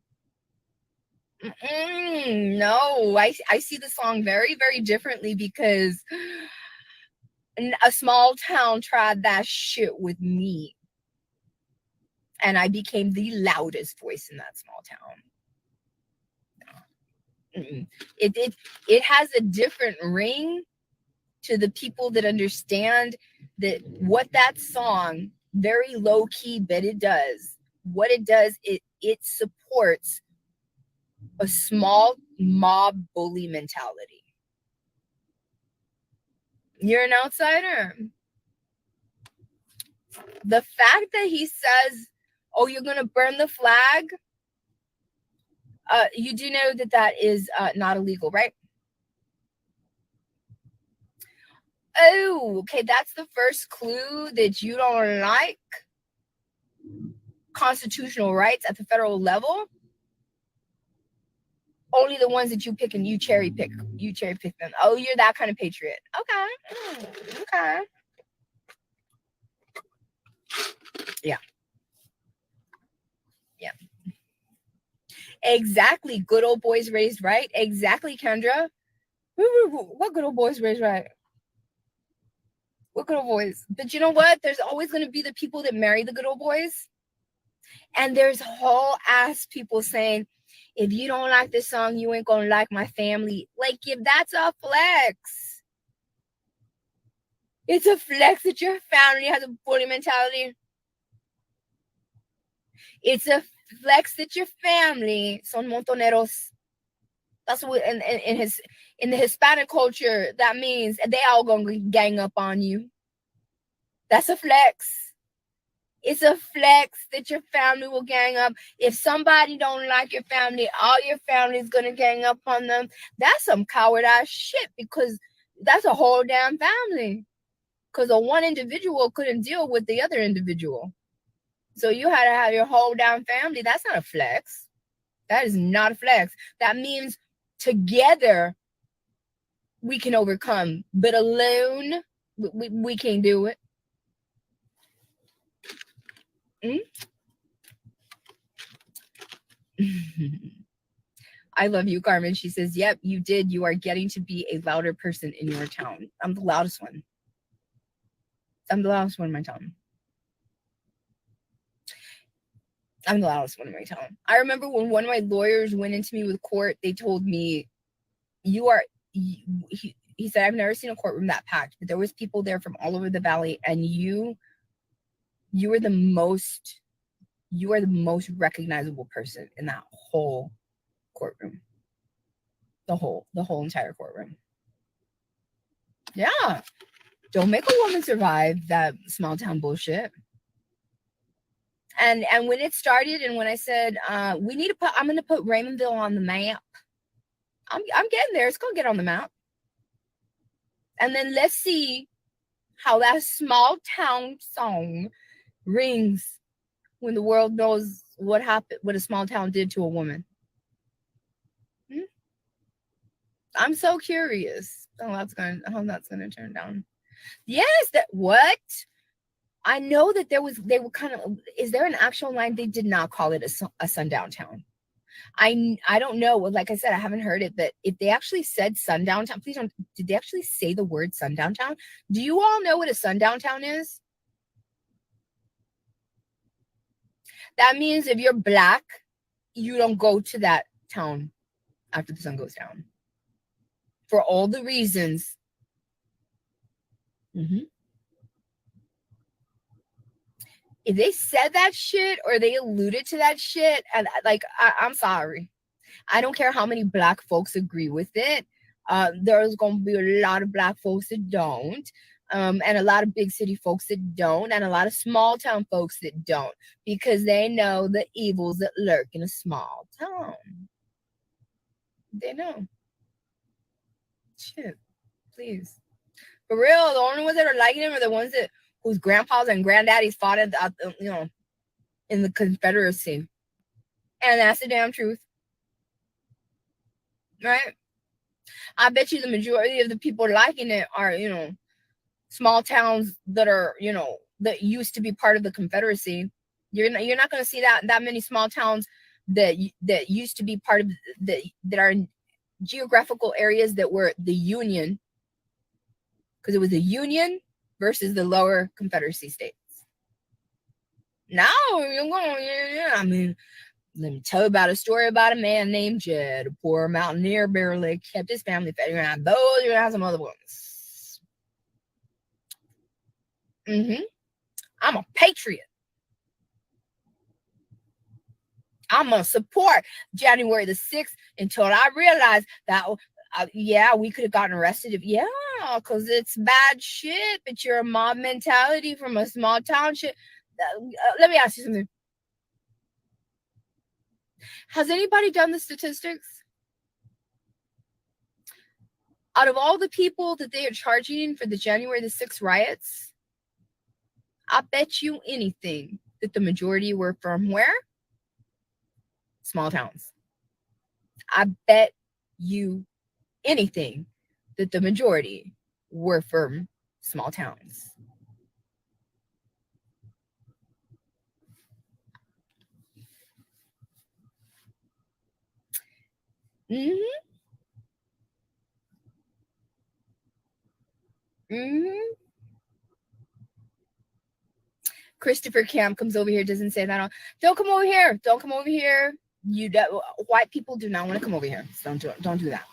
No, I see the song very, very differently, because a small town tried that shit with me. And I became the loudest voice in that small town. It has a different ring to the people that understand that what that song, very low key, but it does. What it does, it supports a small mob bully mentality. You're an outsider. The fact that he says, oh, you're going to burn the flag, you do know that that is not illegal, right? Oh, okay, that's the first clue that you don't like constitutional rights at the federal level. Only the ones that you pick and you cherry pick them. Oh, you're that kind of patriot. Okay. Okay. Yeah. Yeah. Exactly. Good old boys raised right. Exactly, Kendra. What good old boys raised right? What good old boys? But you know what? There's always going to be the people that marry the good old boys. And there's whole ass people saying, if you don't like this song, you ain't going to like my family. Like, if that's a flex. It's a flex that your family has a bully mentality. It's a flex that your family son montoneros. That's what in the Hispanic culture, that means they all gonna gang up on you. That's a flex. It's a flex that your family will gang up. If somebody don't like your family, all your family is gonna gang up on them. That's some coward ass shit, because that's a whole damn family. Because a one individual couldn't deal with the other individual. So you had to have your whole damn family. That's not a flex. That is not a flex. That means together we can overcome, but alone we can't do it. I love you, Carmen. She says, yep, you did. You are getting to be a louder person in your town. I'm the loudest one. I'm the loudest one in my town. I'm the loudest one in my town. I remember when one of my lawyers went into me with court, they told me, he said, I've never seen a courtroom that packed, but there was people there from all over the valley, and you are the most recognizable person in that whole courtroom. The whole entire courtroom. Yeah. Don't make a woman survive that small town bullshit. And when it started, and when I said, I'm gonna put Raymondville on the map. I'm getting there. It's gonna get on the map. And then let's see how that small town song rings when the world knows what happened, what a small town did to a woman. I'm so curious how that's gonna turn down. Yes, that what? I know that they were kind of, is there an actual line? They did not call it a sundown town. I don't know. Like I said, I haven't heard it, but if they actually said sundown town, please don't, did they actually say the word sundown town? Do you all know what a sundown town is? That means if you're black, you don't go to that town after the sun goes down. For all the reasons. If they said that shit or they alluded to that shit, and like, I'm sorry. I don't care how many black folks agree with it. There's going to be a lot of black folks that don't. And a lot of big city folks that don't, and a lot of small town folks that don't, because they know the evils that lurk in a small town. They know. Shit, please. For real, the only ones that are liking him are the ones that whose grandpas and granddaddies fought at in the Confederacy. And that's the damn truth. Right? I bet you the majority of the people liking it are, small towns that are, that used to be part of the Confederacy. You're not going to see that many small towns that used to be part of that are in geographical areas that were the Union, because it was the Union versus the lower Confederacy states. Now you're going, I mean, let me tell you about a story about a man named Jed, a poor mountaineer, barely kept his family fed. You're gonna have those, you're gonna have some other ones. I'm a patriot. I'm gonna support January the 6th until I realize that we could have gotten arrested if because it's bad shit, but you're a mob mentality from a small town shit. Let me ask you something. Has anybody done the statistics? Out of all the people that they are charging for the January the 6th riots, I bet you anything that the majority were from where? Small towns. I bet you anything that the majority were from small towns. Christopher Camp comes over here, doesn't say that. Don't come over here. Don't come over here. White people do not want to come over here. So don't do that.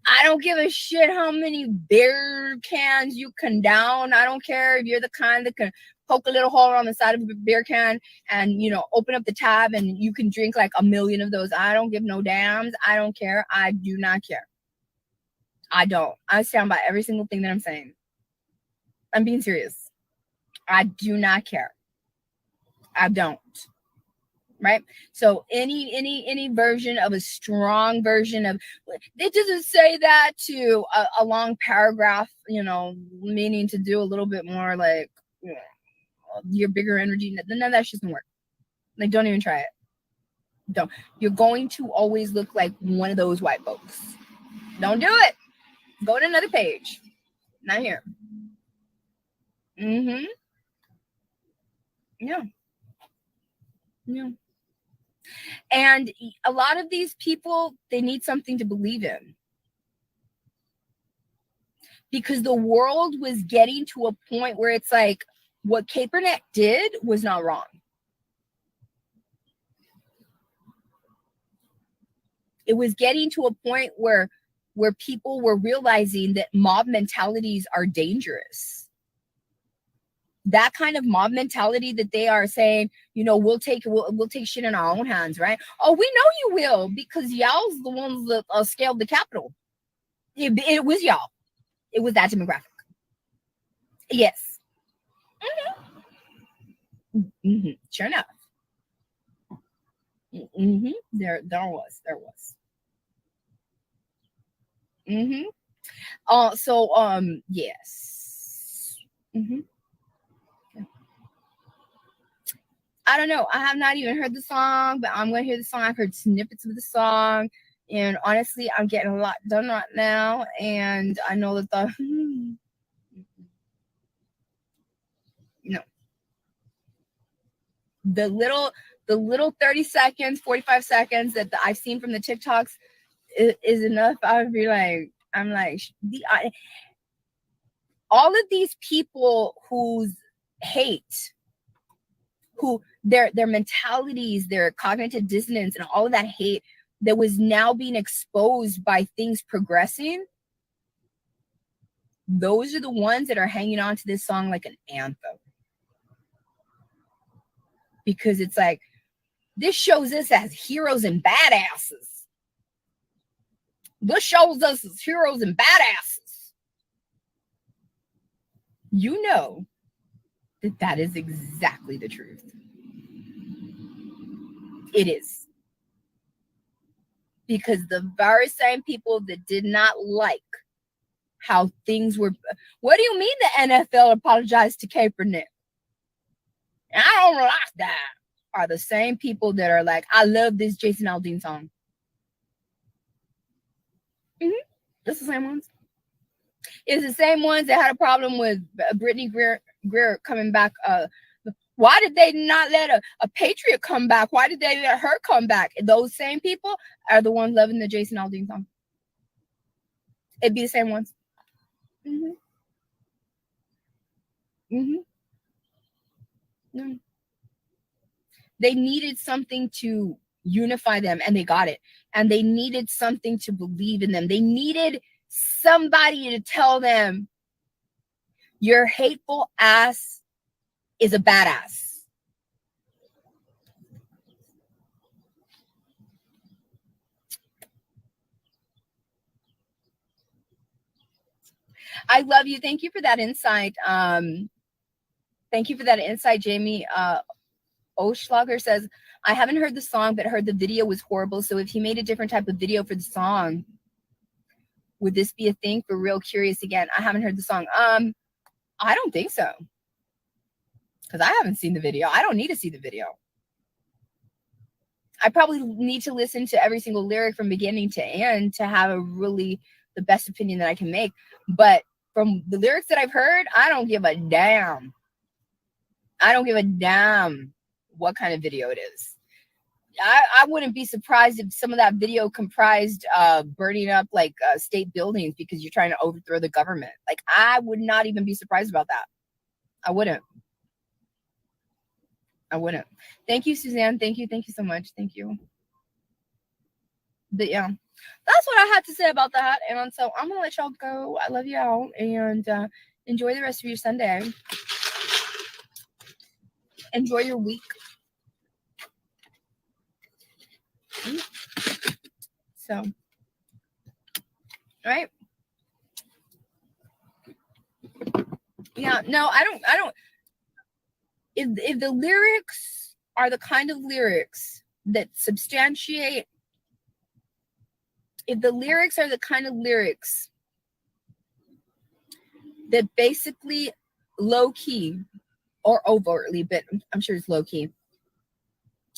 I don't give a shit how many beer cans you can down. I don't care if you're the kind that can poke a little hole on the side of a beer can and, open up the tab and you can drink like a million of those. I don't give no damns. I don't care. I do not care. I don't. I stand by every single thing that I'm saying. I'm being serious. I do not care. I don't. Right? So any version of a strong version of it doesn't say that to a long paragraph, meaning to do a little bit more like your bigger energy. None of that shit doesn't work. Like, don't even try it. Don't. You're going to always look like one of those white folks. Don't do it. Go to another page. Not here. Yeah. And a lot of these people, they need something to believe in. Because the world was getting to a point where it's like, what Kaepernick did was not wrong. It was getting to a point where people were realizing that mob mentalities are dangerous. That kind of mob mentality that they are saying, we'll take shit in our own hands, right? Oh, we know you will, because y'all's the ones that scaled the Capitol. It was y'all. It was that demographic. Yes. Sure enough. There was. Yes. I don't know. I have not even heard the song, but I'm going to hear the song. I've heard snippets of the song. And honestly, I'm getting a lot done right now. And I know that the little 30 seconds, 45 seconds that I've seen from the TikToks is enough. I would be like, all of these people whose hate, who their mentalities, their cognitive dissonance, and all of that hate that was now being exposed by things progressing, those are the ones that are hanging on to this song like an anthem. Because it's like, this shows us as heroes and badasses. This shows us as heroes and badasses. You know that is exactly the truth. It is. Because the very same people that did not like how things were. What do you mean the NFL apologized to Kaepernick? And I don't like that. Are the same people that are like, I love this Jason Aldean song. It's the same ones. It's the same ones that had a problem with Brittany Greer coming back. Why did they not let a Patriot come back? Why did they let her come back? Those same people are the ones loving the Jason Aldean song. It'd be the same ones. Mm-hmm. No. They needed something to unify them, and they got it. And they needed something to believe in them. They needed somebody to tell them, your hateful ass is a badass. I love you. Thank you for that insight. Thank you for that insight, Jamie. Oschlager says, I haven't heard the song, but heard the video was horrible. So if he made a different type of video for the song, would this be a thing? For real curious again. I haven't heard the song. I don't think so. Because I haven't seen the video. I don't need to see the video. I probably need to listen to every single lyric from beginning to end to have the best opinion that I can make. But from the lyrics that I've heard, I don't give a damn. I don't give a damn what kind of video it is. I wouldn't be surprised if some of that video comprised burning up like state buildings because you're trying to overthrow the government. Like, I would not even be surprised about that. I wouldn't. Thank you, Suzanne. Thank you so much. Thank you. But yeah, that's what I had to say about that. And so I'm gonna let y'all go. I love y'all, and enjoy the rest of your Sunday. Enjoy your week. So, all right. Yeah, no, I don't. If the lyrics are the kind of lyrics that substantiate, if the lyrics are the kind of lyrics that basically low key or overtly, but I'm sure it's low key,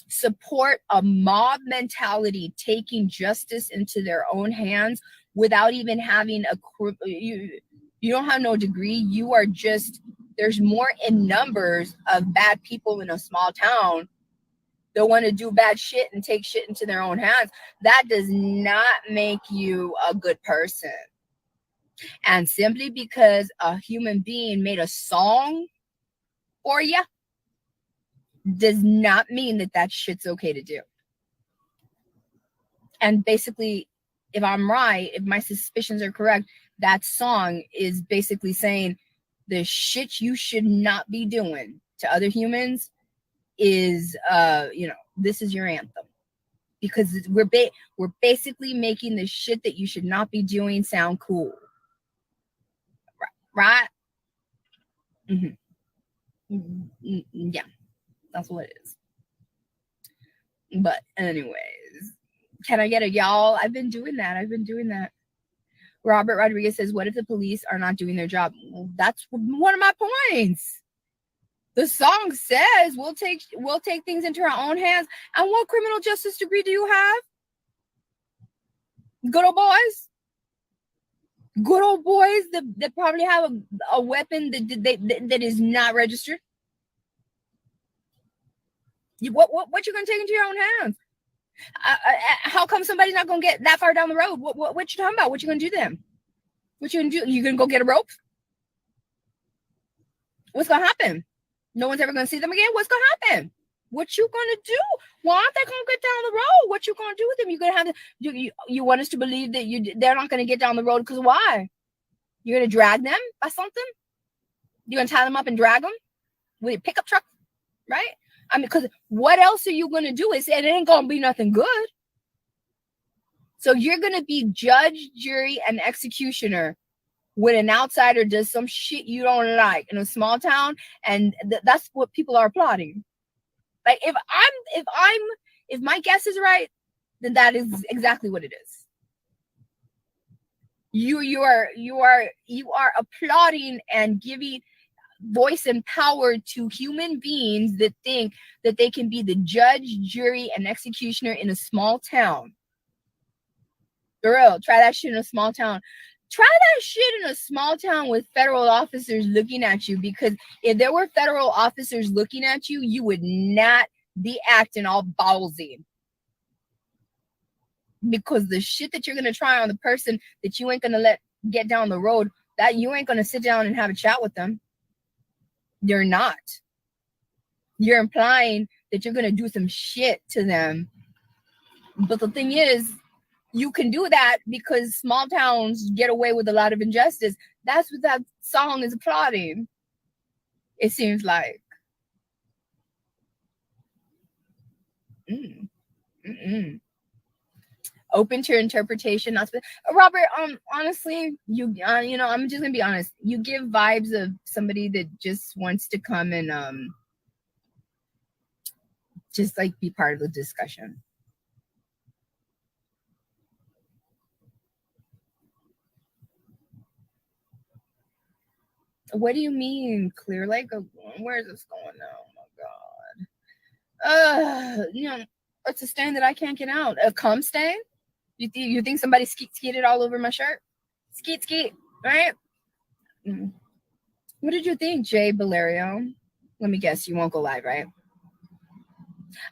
support a mob mentality taking justice into their own hands without even having you don't have no degree. You are just, there's more in numbers of bad people in a small town that want to do bad shit and take shit into their own hands. That does not make you a good person. And simply because a human being made a song for you does not mean that shit's okay to do. And basically, if I'm right, if my suspicions are correct, that song is basically saying the shit you should not be doing to other humans is, this is your anthem. Because we're basically making the shit that you should not be doing sound cool. Right? Mm-hmm. Yeah, that's what it is. But anyways, can I get a y'all? I've been doing that. Robert Rodriguez says, what if the police are not doing their job? Well, that's one of my points. The song says we'll take things into our own hands. And what criminal justice degree do you have? Good old boys that probably have a weapon that is not registered. What you gonna take into your own hands? How come somebody's not gonna get that far down the road? What you talking about? What you gonna do then? What you gonna do? You gonna go get a rope? What's gonna happen? No one's ever gonna see them again. What's gonna happen? What you gonna do? Why aren't they gonna get down the road? What you gonna do with them? You're gonna have to. You want us to believe that they're not gonna get down the road because why? You're gonna drag them by something? You're gonna tie them up and drag them with a pickup truck, right? I mean, because what else are you gonna do? It ain't gonna be nothing good. So you're gonna be judge, jury, and executioner when an outsider does some shit you don't like in a small town, and that's what people are applauding. Like, if my guess is right, then that is exactly what it is. You are applauding and giving voice and power to human beings that think that they can be the judge, jury, and executioner in a small town. For real, try that shit in a small town. Try that shit in a small town with federal officers looking at you, because if there were federal officers looking at you, you would not be acting all ballsy. Because the shit that you're going to try on the person that you ain't going to let get down the road, that you ain't going to sit down and have a chat with them. You're not. You're implying that you're going to do some shit to them. But the thing is, you can do that because small towns get away with a lot of injustice. That's what that song is applauding. It seems like. Open to your interpretation. Not Robert. Honestly, you know, I'm just gonna be honest. You give vibes of somebody that just wants to come and just like be part of the discussion. What do you mean clear? Like, where is this going now? Oh my god. You know, it's a stain that I can't get out. A cum stain? You think somebody skeeted all over my shirt? Skeet, right? What did you think, Jay Valerio? Let me guess, you won't go live, right?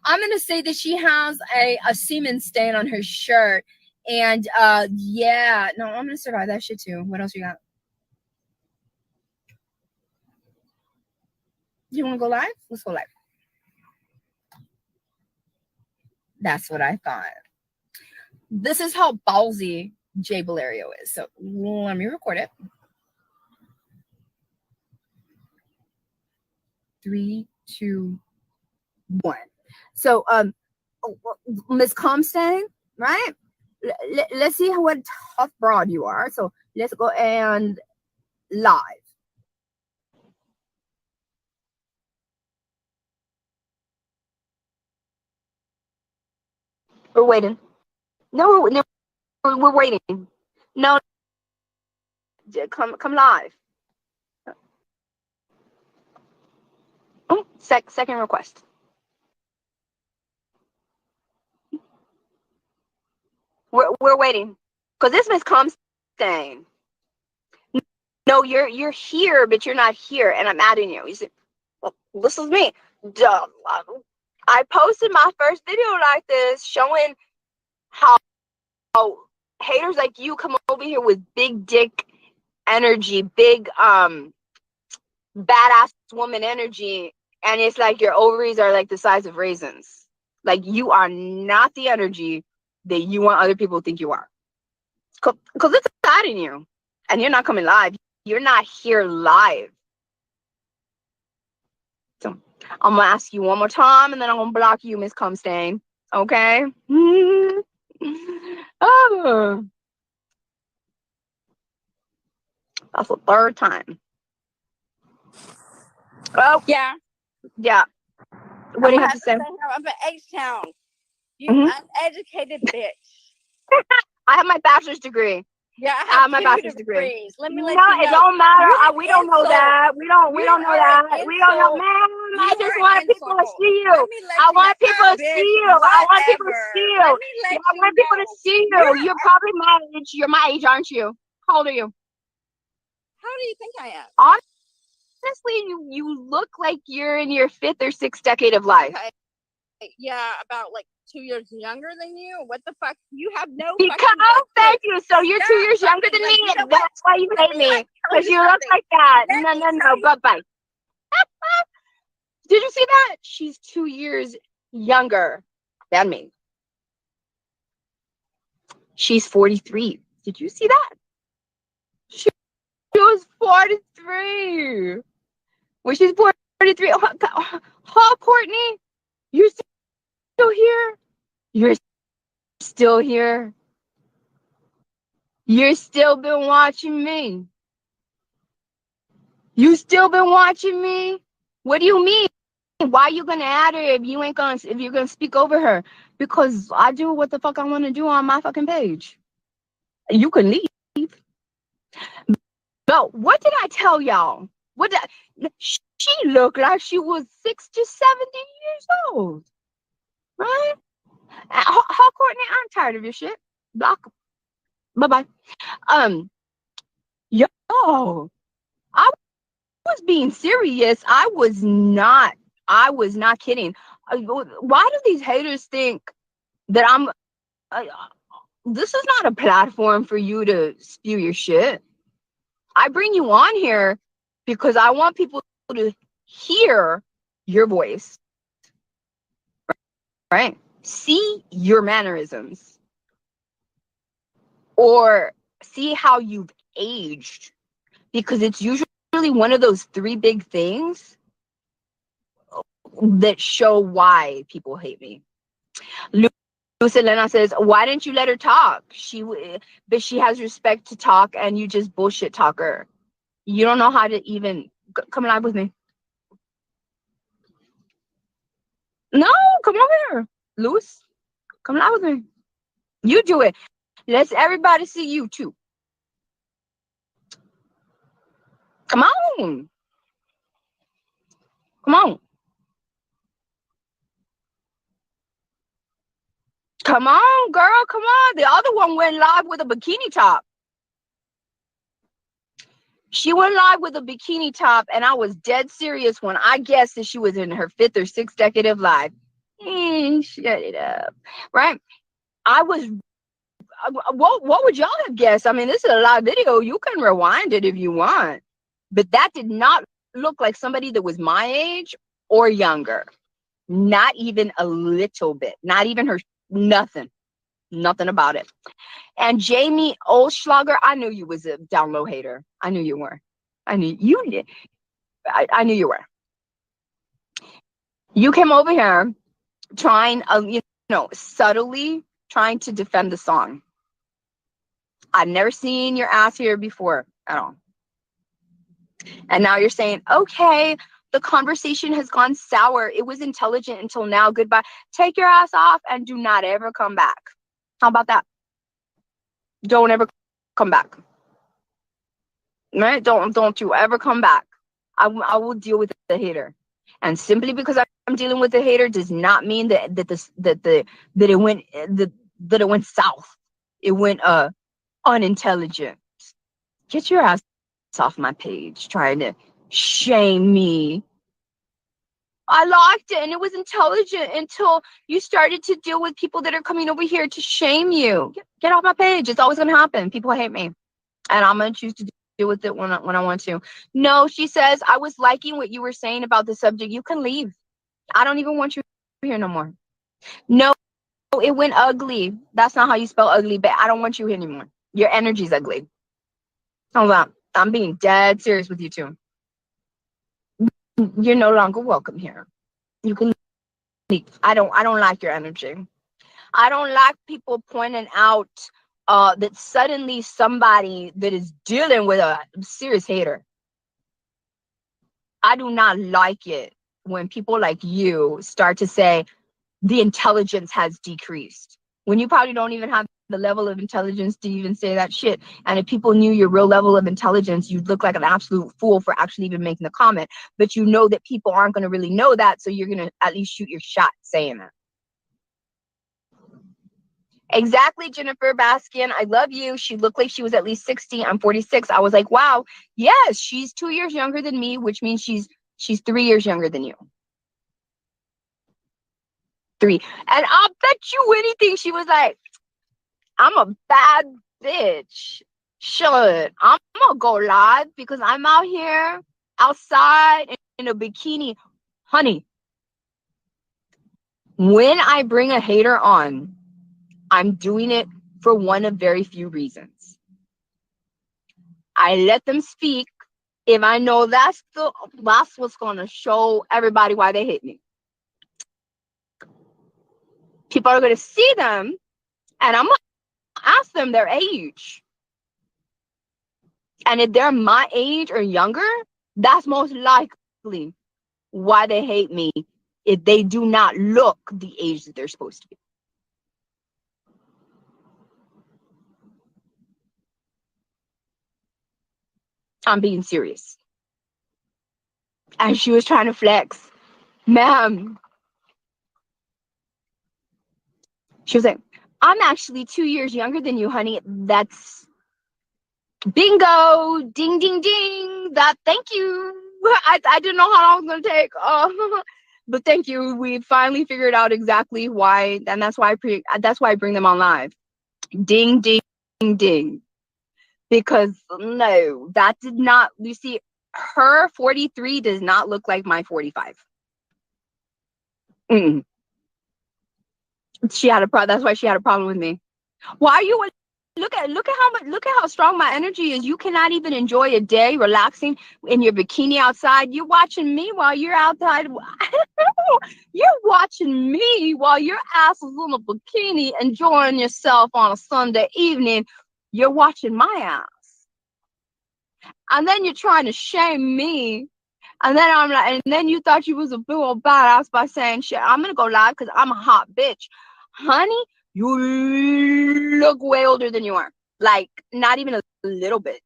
I'm gonna say that she has a semen stain on her shirt, and yeah, no, I'm gonna survive that shit too. What else you got? You want to go live? Let's go live. That's what I thought. This is how ballsy Jay Valerio is. So let me record it. 3, 2, 1. So Miss Comstein, right? Let's see what tough broad you are. So let's go and live. We're waiting. No, we're waiting. No, come live. Oh, second request. We're waiting, because this Miss Comstein. No, you're here, but you're not here, and I'm adding you. You see, well, this is me. Duh. I posted my first video like this, showing how haters like you come over here with big dick energy, big badass woman energy, and it's like your ovaries are like the size of raisins. Like, you are not the energy that you want other people to think you are. Because it's inside in you, and you're not coming live. You're not here live. So I'm gonna ask you one more time, and then I'm gonna block you, Miss Comstein. Okay? Oh, that's the third time. Oh yeah. What do you have to say? I'm an H-Town. You uneducated bitch. I have my bachelor's degree. Yeah, I have my bachelor's degree. Let me let you know. It don't matter. We don't know that. We don't know that. We don't know, man. I just want people to see you. I want people to see you. I want people to see you. I want people to see you. You're probably my age. You're my age, aren't you? How old are you? How do you think I am? Honestly, you look like you're in your 5th or 6th decade of life. Okay. Yeah, about like 2 years younger than you. What the fuck? You have no. Thank you. So you're 2 years younger than me, and that's why you hate me, because you look like that. No. Goodbye. Did you see that? She's 2 years younger than me. She's 43. Did you see that? She was 43. Well, she's 43. Oh, Courtney, you're still here? You're still here? You're still been watching me? You still been watching me? What do you mean? Why are you gonna add her if you're gonna speak over her? Because I do what the fuck I want to do on my fucking page. You can leave. But what did I tell y'all? She looked like she was 60, 70 years old, right? Courtney, I'm tired of your shit. Block. Bye-bye. Yo, I was being serious. I was not kidding. Why do these haters think that this is not a platform for you to spew your shit? I bring you on here because I want people to hear your voice, right? See your mannerisms, or see how you've aged, because it's usually one of those three big things that show why people hate me. Lucelena says, why didn't you let her talk? But she has respect to talk, and you just bullshit talk her. You don't know how to even come live with me. No, come over here, Lewis. Come live with me. You do it. Let's everybody see you too. Come on. Come on. Come on, girl. Come on. The other one went live with a bikini top. She went live with a bikini top, and I was dead serious when I guessed that she was in her 5th or 6th decade of life. Shut it up. Right? I was, what would y'all have guessed? I mean, this is a live video. You can rewind it if you want. But that did not look like somebody that was my age or younger. Not even a little bit. Not even her, nothing. Nothing about it. And Jamie Olschlager, I knew you was a down low hater. I knew you were. I knew you did. I knew you were. You came over here trying, subtly trying to defend the song. I've never seen your ass here before at all. And now you're saying, okay, the conversation has gone sour. It was intelligent until now. Goodbye. Take your ass off and do not ever come back. How about that? Don't ever come back. Right? Don't you ever come back. I will deal with the hater. And simply because I'm dealing with the hater does not mean that it went south. It went unintelligent. Get your ass off my page trying to shame me. I liked it and it was intelligent until you started to deal with people that are coming over here to shame you. Get off my page. It's always going to happen. People hate me. And I'm going to choose to deal with it when I want to. No, she says, I was liking what you were saying about the subject. You can leave. I don't even want you here no more. No, it went ugly. That's not how you spell ugly, but I don't want you here anymore. Your energy's ugly. Hold on. I'm being dead serious with you too. You're no longer welcome here. You can leave. I don't like your energy. I don't like people pointing out that suddenly somebody that is dealing with a serious hater. I do not like it when people like you start to say the intelligence has decreased when you probably don't even have the level of intelligence to even say that shit. And if people knew your real level of intelligence, you'd look like an absolute fool for actually even making the comment. But you know that people aren't going to really know that, so you're going to at least shoot your shot saying that. Exactly, Jennifer Baskin. I love you. She looked like she was at least 60. I'm 46. I was like, wow, yes, she's 2 years younger than me, which means she's 3 years younger than you. 3. And I'll bet you anything she was like, I'm a bad bitch. Shut. I'm gonna go live because I'm out here outside in a bikini. Honey, when I bring a hater on, I'm doing it for one of very few reasons. I let them speak if I know that's what's gonna show everybody why they hate me. People are gonna see them and I'm gonna ask them their age. And if they're my age or younger, that's most likely why they hate me, if they do not look the age that they're supposed to be. I'm being serious. And she was trying to flex. Ma'am. She was like, I'm actually 2 years younger than you, honey. That's bingo. Ding, ding, ding. That, thank you. I didn't know how long it was going to take. But thank you. We finally figured out exactly why. And that's why I bring them on live. Ding, ding, ding, ding. Because no, that did not, you see, her 43 does not look like my 45. Mm. She had a problem. That's why she had a problem with me. Why are you? Look at how strong my energy is. You cannot even enjoy a day relaxing in your bikini outside. You're watching me while you're outside. You're watching me while your ass is in a bikini enjoying yourself on a Sunday evening. You're watching my ass. And then you're trying to shame me. And then I'm like, and then you thought you was a big old badass by saying, shit, I'm gonna go live because I'm a hot bitch. Honey, you look way older than you are. Like, not even a little bit.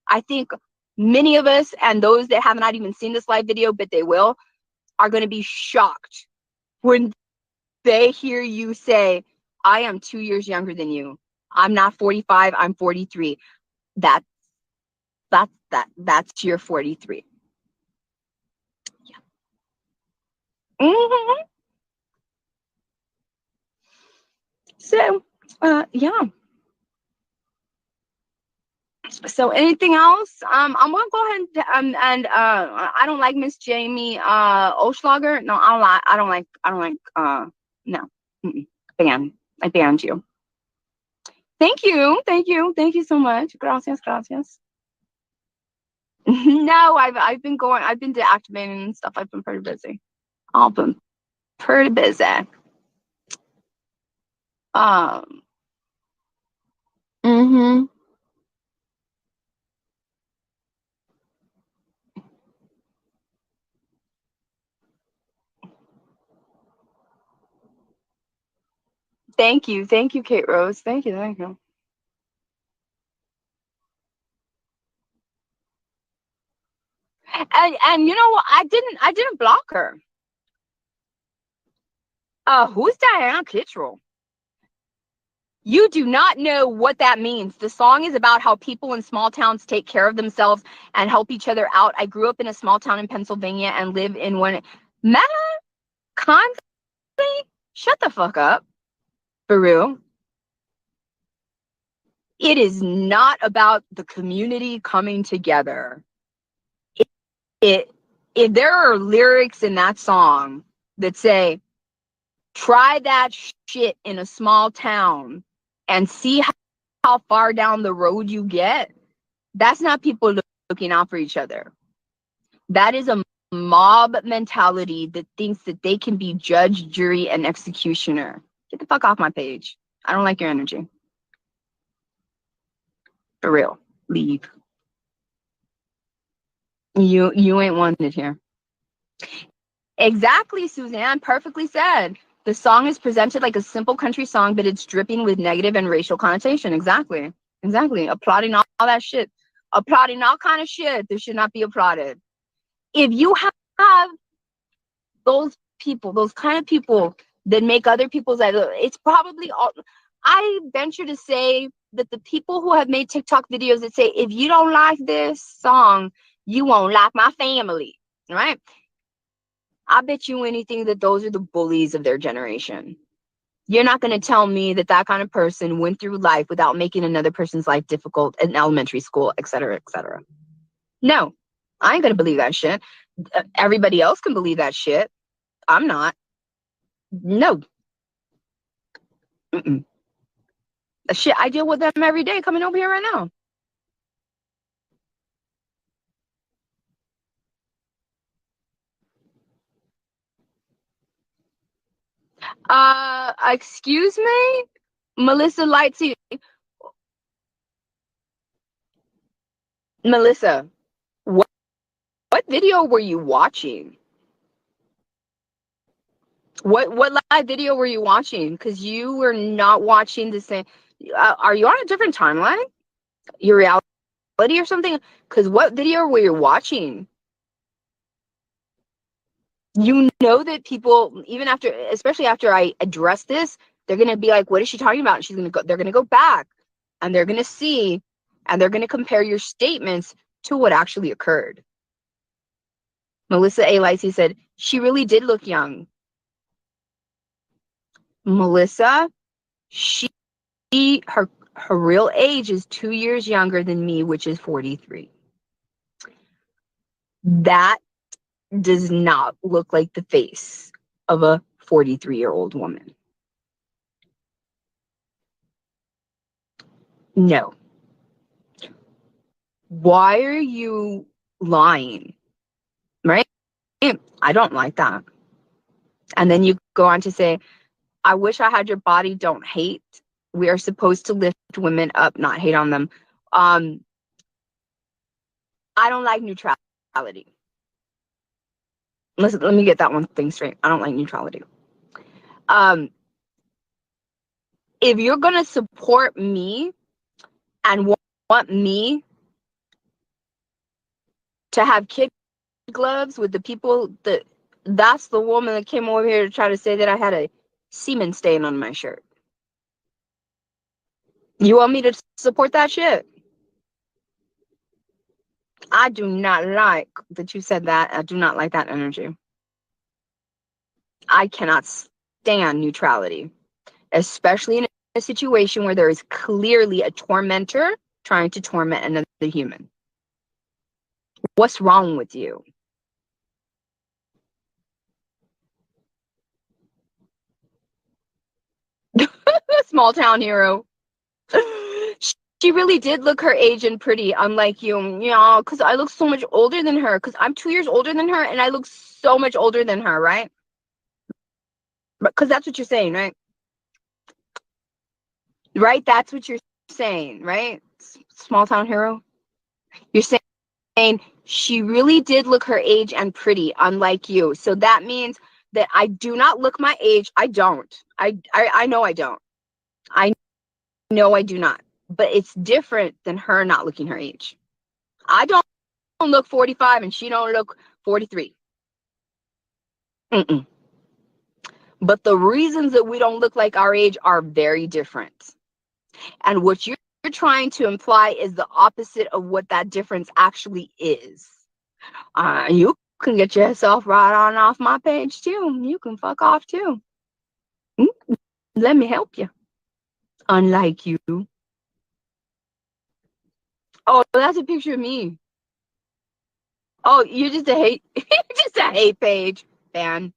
I think many of us, and those that have not even seen this live video, but they will, are gonna be shocked when they hear you say, I am 2 years younger than you. I'm not 45, I'm 43. That's your 43. Mm-hmm. So, yeah. So, anything else? I'm gonna go ahead and I don't like Miss Jamie Oschlager. No, I don't like. No, ban. I banned you. Thank you so much. Gracias. No, I've been deactivating and stuff. I've been pretty busy. I've been pretty busy. Mm-hmm. Thank you, Kate Rose. Thank you. And you know what? I didn't block her. Who's Diana Kittrell? You do not know what that means. The song is about how people in small towns take care of themselves and help each other out. I grew up in a small town in Pennsylvania and live in one. Man, constantly, shut the fuck up. For real. It is not about the community coming together. If there are lyrics in that song that say, try that shit in a small town and see how far down the road you get, that's not people looking out for each other. That is a mob mentality that thinks that they can be judge, jury, and executioner. Get the fuck off my page. I don't like your energy. For real. Leave. You ain't wanted here. Exactly, Suzanne. Perfectly said. The song is presented like a simple country song, but it's dripping with negative and racial connotation. Exactly. Applauding all that shit. Applauding all kind of shit that should not be applauded. If you have those people, those kind of people that make other people's lives, it's probably all. I venture to say that the people who have made TikTok videos that say, if you don't like this song, you won't like my family, right? I bet you anything that those are the bullies of their generation. You're not going to tell me that that kind of person went through life without making another person's life difficult in elementary school, et cetera, et cetera. No, I ain't going to believe that shit. Everybody else can believe that shit. I'm not. No. Mm-mm. Shit, I deal with them every day coming over here right now. Excuse me? Melissa Lightsey. Melissa, what video were you watching? What live video were you watching? Because you were not watching the same. Are you on a different timeline? Your reality or something? Because what video were you watching? You know that people, even after, especially after I address this, they're gonna be like, "What is she talking about?" And she's gonna go. They're gonna go back, and they're gonna see, and they're gonna compare your statements to what actually occurred. Melissa A. Lacey said she really did look young. Melissa, she her real age is 2 years younger than me, which is 43. That does not look like the face of a 43-year-old woman. No. Why are you lying? Right? I don't like that. And then you go on to say, I wish I had your body, don't hate. We are supposed to lift women up, not hate on them. I don't like neutrality. Listen, let me get that one thing straight. I don't like neutrality. If you're going to support me and want me to have kid gloves with the people that's the woman that came over here to try to say that I had a semen stain on my shirt. You want me to support that shit? I do not like that you said that. I do not like that energy. I cannot stand neutrality, especially in a situation where there is clearly a tormentor trying to torment another human. What's wrong with you? Small town hero. She really did look her age and pretty, unlike you. Yeah, because I look so much older than her. Because I'm 2 years older than her, and I look so much older than her, right? Because that's what you're saying, right? Right? That's what you're saying, right? Small town hero. You're saying she really did look her age and pretty, unlike you. So that means that I do not look my age. I don't. I know I don't. I know I do not. But it's different than her not looking her age. I don't look 45 and she don't look 43. Mm-mm. But the reasons that we don't look like our age are very different. And what you're trying to imply is the opposite of what that difference actually is. You can get yourself right on off my page too. You can fuck off too. Let me help you. Unlike you. Oh, that's a picture of me. Oh, you're just a hate, just a hate page, fan.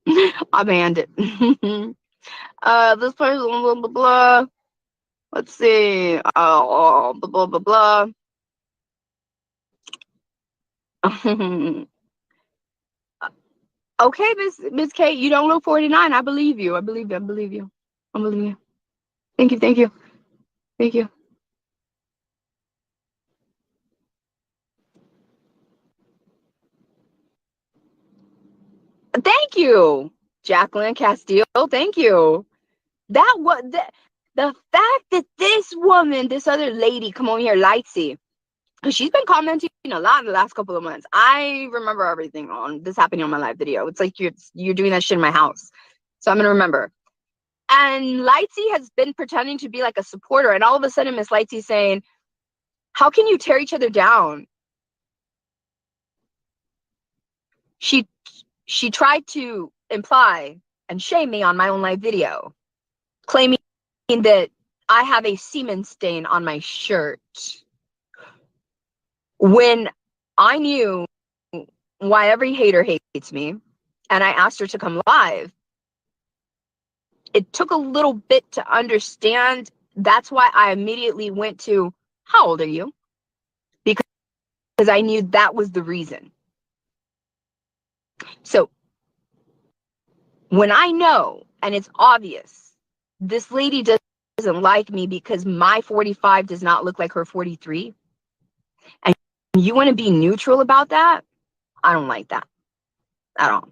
I banned it. This person, blah blah blah. Let's see. Blah blah blah blah. Okay, Miss Kate, you don't look 49. I believe you. I believe you. I believe you. I believe you. Thank you. Thank you. Thank you. Thank you, Jacqueline Castile. Thank you. That was the fact that this woman, this other lady, come over here, Lightsy, she's been commenting a lot in the last couple of months. I remember everything on this happening on my live video. It's like you're doing that shit in my house, so I'm gonna remember. And Lightsy has been pretending to be like a supporter, and all of a sudden, Miss Lightsy saying, "How can you tear each other down?" She tried to imply and shame me on my own live video, claiming that I have a semen stain on my shirt. When I knew why every hater hates me, and I asked her to come live, it took a little bit to understand. That's why I immediately went to, how old are you? Because I knew that was the reason. So when I know, and it's obvious, this lady doesn't like me because my 45 does not look like her 43, and you want to be neutral about that, I don't like that at all.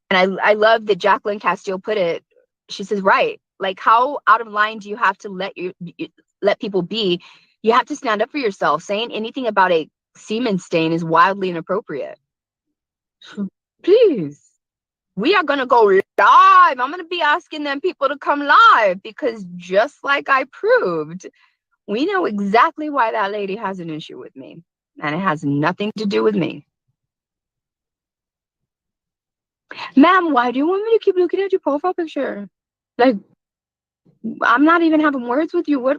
And I love that Jacqueline Castile put it. She says, right, like, how out of line do you have to let people be You have to stand up for yourself. Saying anything about a semen stain is wildly inappropriate. Please. We are going to go live. I'm going to be asking them people to come live because just like I proved, we know exactly why that lady has an issue with me. And it has nothing to do with me. Ma'am, why do you want me to keep looking at your profile picture? Like, I'm not even having words with you. What?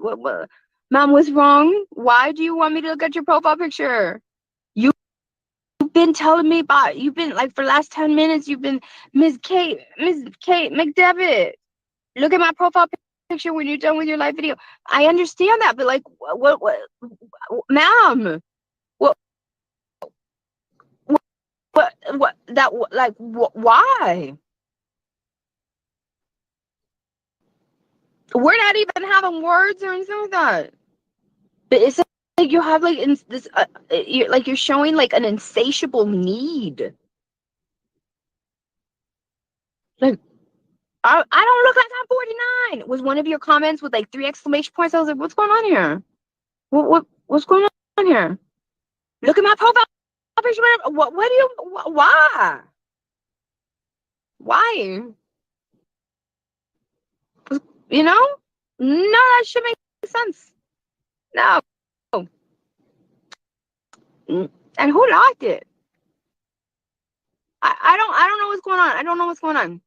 Ma'am, what's wrong? Why do you want me to look at your profile picture? You've been telling me about, you've been like for the last 10 minutes, you've been, Miss Kate McDevitt. Look at my profile picture when you're done with your live video. I understand that, but like, what, ma'am, what, why? We're not even having words or anything like that. But it's like you have like this, you're showing like an insatiable need. Like, I don't look like I'm 49. Was one of your comments with like 3 exclamation points? I was like, what's going on here? What's going on here? Look at my profile picture. What do you? Why? Why? You know? No, that should make sense. No. And who liked it? I don't know what's going on. I don't know what's going on.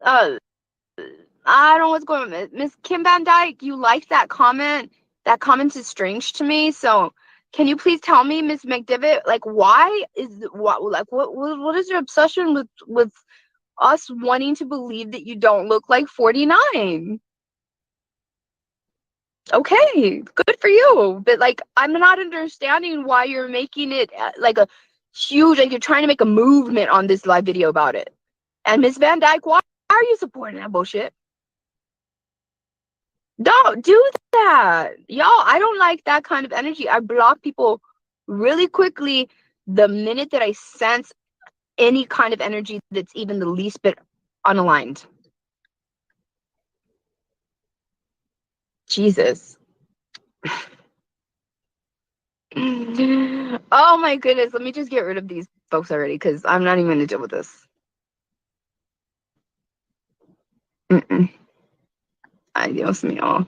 I don't know what's going on. Miss Kim Van Dyke, you liked that comment. That comment is strange to me. So can you please tell me, Miss McDivitt, like what is your obsession with us wanting to believe that you don't look like 49? Okay, good for you. But like, I'm not understanding why you're making it like a huge, like you're trying to make a movement on this live video about it. And Miss Van Dyke, why are you supporting that bullshit? Don't do that. Y'all, I don't like that kind of energy. I block people really quickly the minute that I sense any kind of energy that's even the least bit unaligned. Jesus. Oh my goodness. Let me just get rid of these folks already because I'm not even going to deal with this. Adios mío.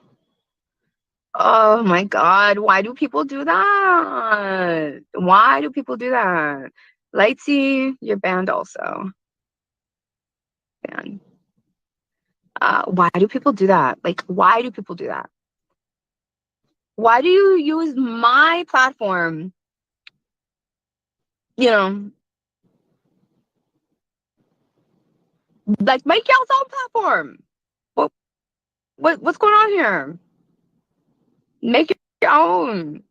Oh my God. Why do people do that? Why do people do that? Lightsy, you're banned also. Banned. Why do people do that? Like, why do people do that? Why do you use my platform? You know, like make y'all's own platform. What's going on here? Make your own.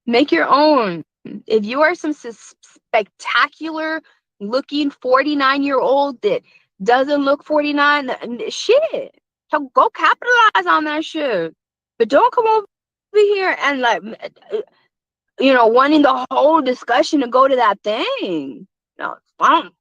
Make your own. If you are some spectacular looking 49-year-old that doesn't look 49, shit, so go capitalize on that shit. But don't come over here and like, wanting the whole discussion to go to that thing. No, what?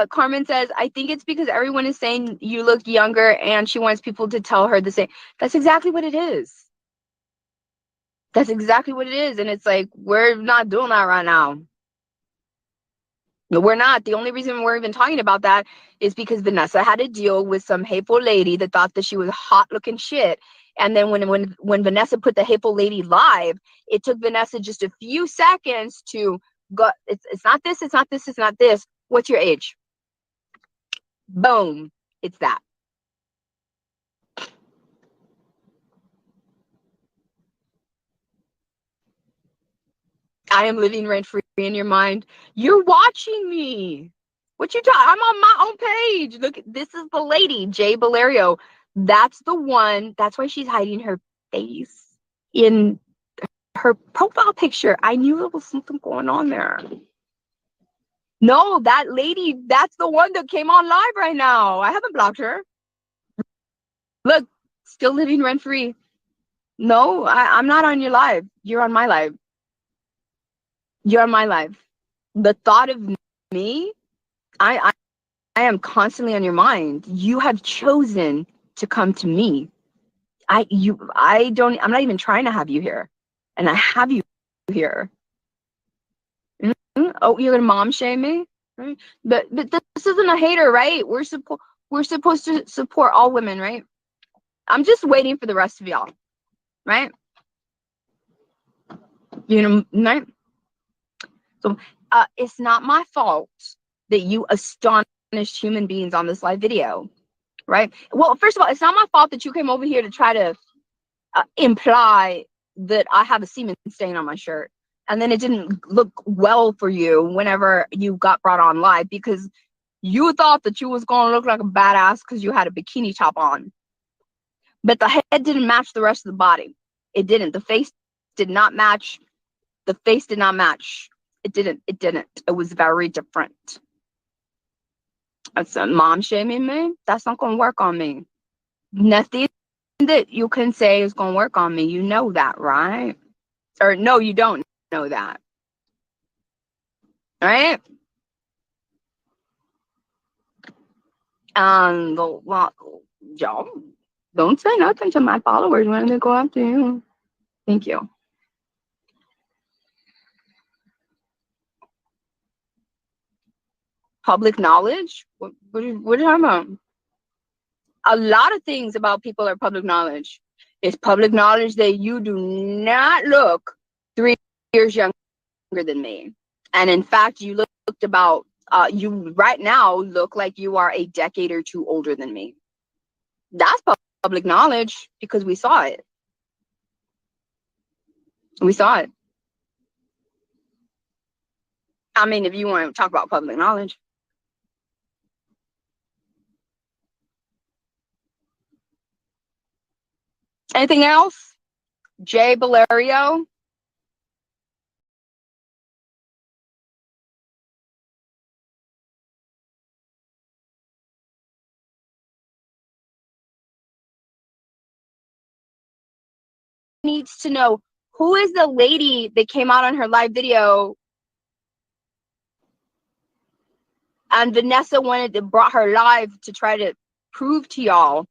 Carmen says, I think it's because everyone is saying you look younger and she wants people to tell her the same. That's exactly what it is. That's exactly what it is. And it's like, we're not doing that right now. No, we're not. The only reason we're even talking about that is because Vanessa had to deal with some hateful lady that thought that she was hot looking shit. And then when Vanessa put the hateful lady live, it took Vanessa just a few seconds to go, it's not this, it's not this, it's not this. What's your age? Boom. It's that. I am living rent free in your mind. You're watching me. What you talking? I'm on my own page. Look, this is the lady, Jay Valerio. That's the one. That's why she's hiding her face in her profile picture. I knew there was something going on there. No, that lady, that's the one that came on live right now. I haven't blocked her. Look, still living rent free. No, I'm not on your live. You're on my live. You're on my live. The thought of me, I am constantly on your mind. You have chosen to come to me. I'm not even trying to have you here. And I have you here. Oh, you're gonna mom shame me? Right? But this isn't a hater, right? We're supposed to support all women, right? I'm just waiting for the rest of y'all, right? You know, right? So it's not my fault that you astonished human beings on this live video, right? Well, first of all, it's not my fault that you came over here to try to imply that I have a semen stain on my shirt. And then it didn't look well for you whenever you got brought on live because you thought that you was going to look like a badass because you had a bikini top on. But the head didn't match the rest of the body. It didn't. The face did not match. The face did not match. It didn't. It was very different. That's mom shaming me. That's not going to work on me. Nothing that you can say is going to work on me. You know that, right? Or no, you don't know that. Right? Well, y'all don't say nothing to my followers when they go after you. Thank you. Public knowledge? What are you talking about? A lot of things about people are public knowledge. It's public knowledge that you do not look 3 years younger than me. And in fact, you looked about, you right now look like you are a decade or two older than me. That's public knowledge because we saw it. We saw it. I mean, if you want to talk about public knowledge. Anything else? Jay Valerio. Needs to know who is the lady that came out on her live video and Vanessa brought her live to try to prove to y'all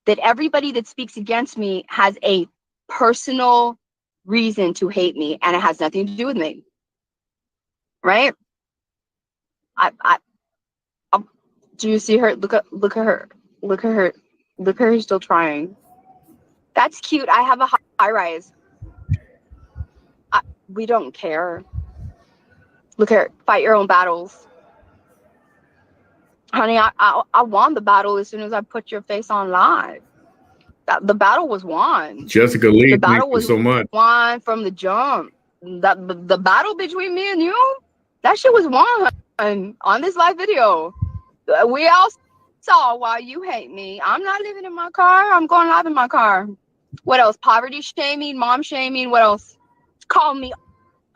that everybody that speaks against me has a personal reason to hate me and it has nothing to do with me. Right? Do you see her? Look at her. Look at her. Look at her still trying. That's cute. I have a high rise. We don't care. Look at her. Fight your own battles. Honey, I won the battle as soon as I put your face on live. The battle was won. Jessica Lee, the battle thank you was so much. won from the jump. The battle between me and you, that shit was won on this live video. We all saw why you hate me. I'm not living in my car. I'm going live in my car. What else? Poverty shaming, mom shaming. What else? Call me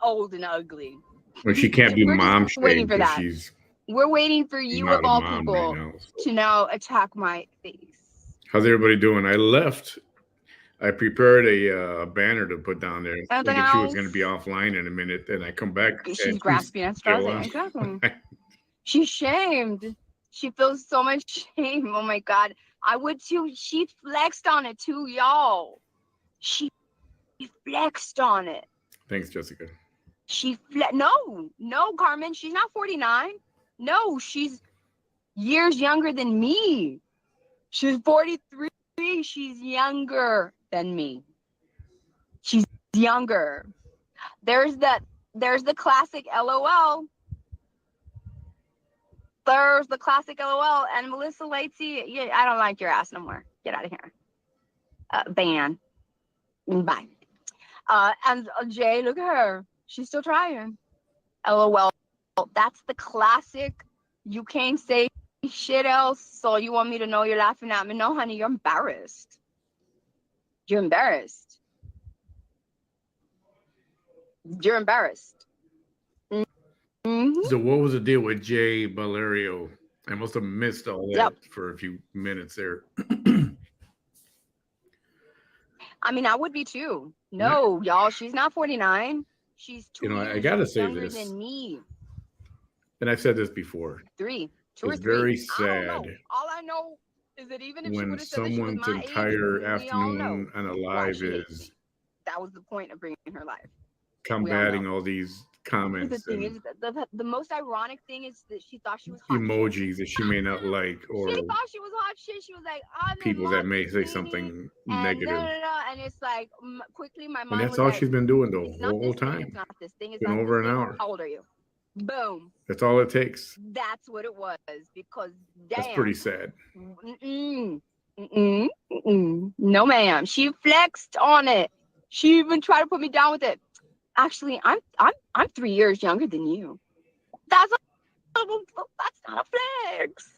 old and ugly. Well, she can't be We're mom just waiting for that. she's We're waiting for you of all people right now, so. to now attack my face. How's everybody doing? I left. I prepared a banner to put down there. Thinking she was going to be offline in a minute. Then I come back. She's grasping at straws. Exactly. She's shamed. She feels so much shame. Oh my God. I would too. She flexed on it too, y'all. She flexed on it. Thanks, Jessica. No, Carmen. She's not 49. No, she's years younger than me. She's 43. She's younger than me. She's younger. There's the classic LOL. There's the classic LOL. And Melissa Latesy, yeah, I don't like your ass no more. Get out of here. Ban. Bye. And Jay, look at her. She's still trying. LOL. That's the classic. You can't say shit else, so you want me to know you're laughing at me. No, honey, you're embarrassed. You're embarrassed. You're embarrassed. Mm-hmm. So what was the deal with Jay Valerio? I must have missed all that for a few minutes there. I mean, I would be too. No, y'all, she's not 49. She's 2 years I gotta say younger this. than me. And I've said this before. 2 or 3. It's very sad. All I know Is it even if she when would have said that she was someone's my age? entire We all know afternoon on a why live she hates is me. That was the point of bringing her live. combating all these The comments thing and is, the most ironic thing is that she thought she was hot shit. emojis that she may not like, or She thought she was hot shit. She was like, I'm in people love that may with say Diddy, something and negative. and it's like quickly my And mind that's was all like, she's been doing the it's not whole this thing, time. it's not this thing, it's Been not over this an thing. hour. How old are you? Boom. That's all it takes. That's what it was. Because damn, That's pretty sad. No, ma'am. She flexed on it. She even tried to put me down with it. Actually, I'm 3 years younger than you. That's not a flex.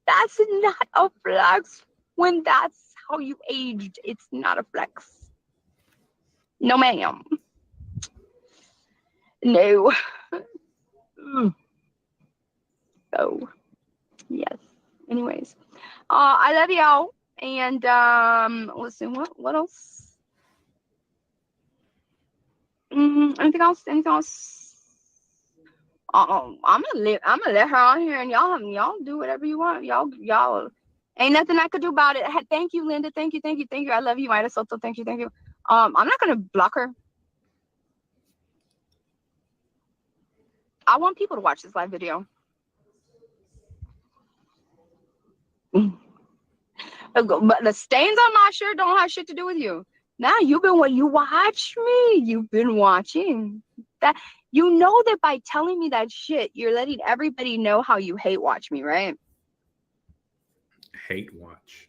That's not a flex. When that's how you aged, it's not a flex. No, ma'am. No. Oh, yes. Anyways, I love y'all. And listen, what else? Anything else? Anything else? I'm gonna let her on here, and y'all do whatever you want. Y'all ain't nothing I could do about it. Thank you, Linda. Thank you. I love you, Ida Soto. Thank you. I'm not gonna block her. I want people to watch this live video. But the stains on my shirt don't have shit to do with you. Now you watch me. You've been watching that. You know that by telling me that shit, you're letting everybody know how you hate watch me, right? Hate watch.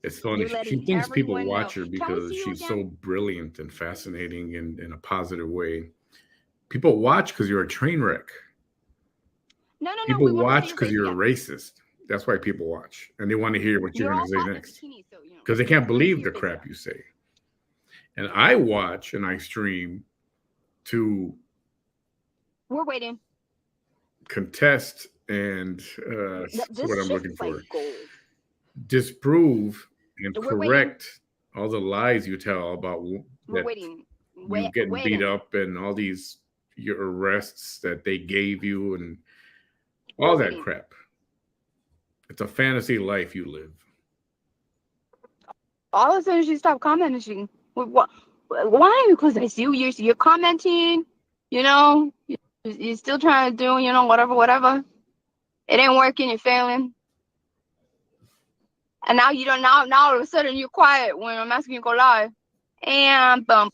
It's funny. You're She letting thinks people everyone watch know. her Can we because see you she's again? so brilliant and fascinating in a positive way. People watch because you're a train wreck. No. People We want to see watch your because face you're again. a racist. That's why people watch. And they want to hear what you're You're going all to say fat in a next. bikini, so you know. Because they can't Let me see believe your the face crap again. you say. And I watch and I stream to We're waiting. contest and This what I'm shit looking is like for. gold. Disprove and We're waiting. correct all the lies you tell about We're that waiting. you getting beat Waiting. up and all these your arrests that they gave you and all that crap. It's a fantasy life you live. All of a sudden, she stopped commenting. What? Why? Because I see you're commenting. You know, you're still trying to do. You know, whatever. It ain't working. You're failing. And now you don't. Now all of a sudden you're quiet when I'm asking you to go live. And bomb.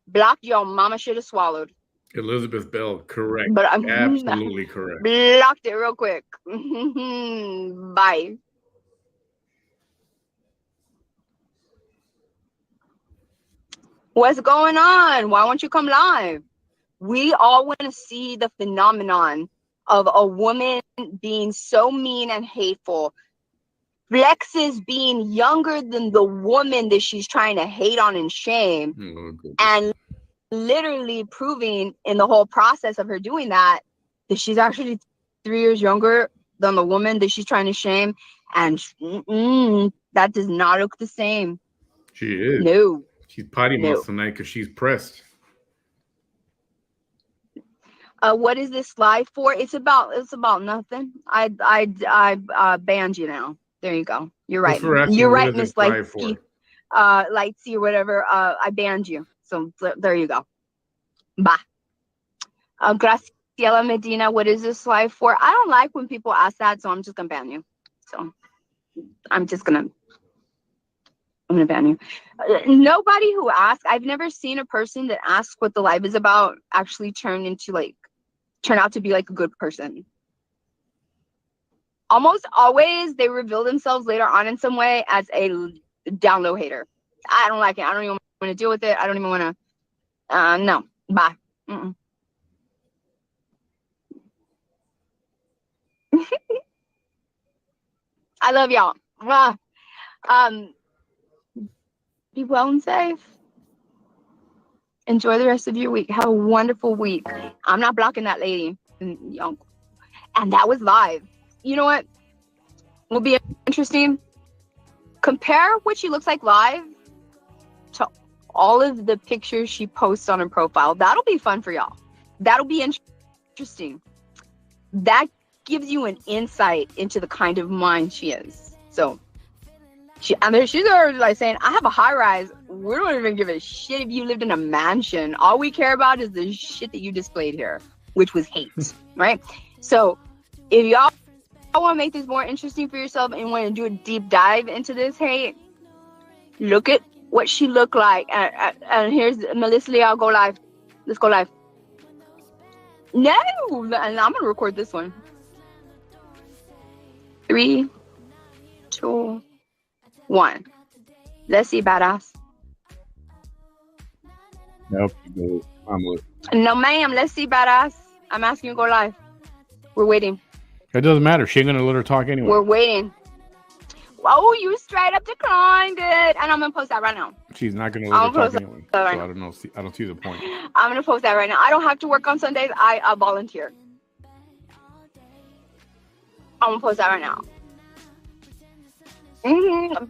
Block your mama should have swallowed. Elizabeth Bell, correct. But I'm absolutely correct. Blocked it real quick. Bye. What's going on? Why won't you come live? We all want to see the phenomenon of a woman being so mean and hateful. Flexes being younger than the woman that she's trying to hate on and shame. And literally proving in the whole process of her doing that she's actually 3 years younger than the woman that she's trying to shame. And that does not look the same. She is. No. She's potty mouth tonight because she's pressed. What is this live for? It's about nothing. I banned you now. There you go. You're right. You're right, Miss Lightsky. Lightsy or whatever. I banned you. So there you go. Bye. Graciela Medina, what is this live for? I don't like when people ask that, so I'm just gonna ban you. So I'm gonna ban you. Nobody who asks, I've never seen a person that asks what the live is about actually turn out to be like a good person. Almost always they reveal themselves later on in some way as a down low hater. I don't like it. I don't even want to deal with it. I don't even want to. No. Bye. I love y'all. Be well and safe. Enjoy the rest of your week. Have a wonderful week. I'm not blocking that lady. And that was live. You know what will be interesting? Compare what she looks like live to all of the pictures she posts on her profile. That'll be fun for y'all. That'll be interesting. That gives you an insight into the kind of mind she is. So she's already like saying, I have a high rise. We don't even give a shit if you lived in a mansion. All we care about is the shit that you displayed here, which was hate, right? So if y'all want to make this more interesting for yourself and want to do a deep dive into this hate, look at what she looked like. And here's Melissa Lee. I'll go live. Let's go live. No, and I'm gonna record this one. 3, 2, 1. Let's see, badass. Nope. I'm with. No, ma'am. Let's see, badass. I'm asking you to go live. We're waiting. It doesn't matter. She ain't gonna let her talk anyway. We're waiting. Oh, you straight up declined it, and I'm gonna post that right now. She's not gonna let her talk anyway. So right I don't know. I don't see the point. I'm gonna post that right now. I don't have to work on Sundays. I volunteer. I'm gonna post that right now.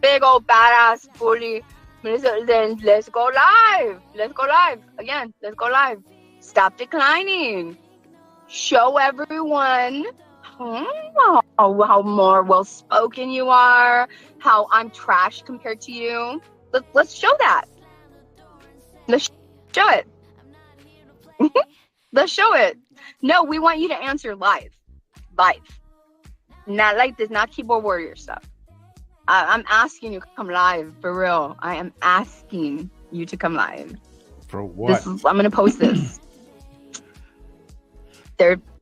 Big old badass bully. Then let's go live. Let's go live again. Let's go live. Stop declining. Show everyone how more well spoken you are. How I'm trash compared to you. Let's show that. Let's show it. Let's show it. No, we want you to answer live. Not like this, not keyboard warrior stuff. I'm asking you to come live, for real. I am asking you to come live. For what? I'm going to post this.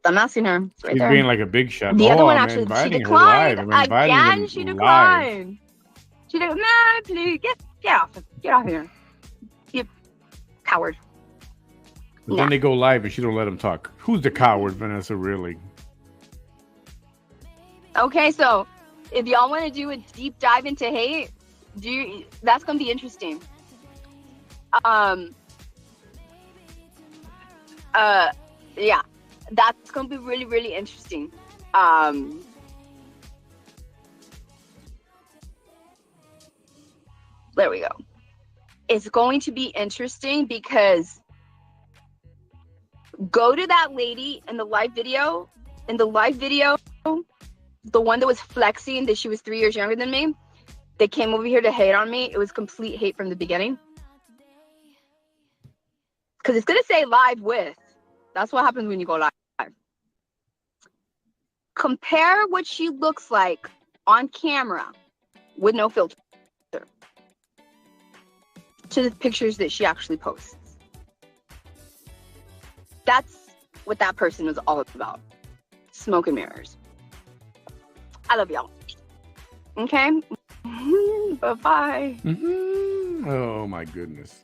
I'm asking her. It's right She's there. being like a big shot. The other one I'm actually, she inviting her declined. live. I'm inviting Again, them she live. declined. She did. Nah, please get off here. You coward. But then they go live and she don't let them talk. Who's the coward, Vanessa? Really? Okay, so if y'all want to do a deep dive into hate, that's gonna be interesting. Yeah, that's gonna be really, really interesting. There we go. It's going to be interesting because go to that lady in the live video. In the live video, the one that was flexing that she was 3 years younger than me, they came over here to hate on me. It was complete hate from the beginning. Because it's going to say live with. That's what happens when you go live. Compare what she looks like on camera with no filter to the pictures that she actually posts. That's what that person was all about. Smoke and mirrors. I love y'all. Okay? Bye-bye. Oh, my goodness.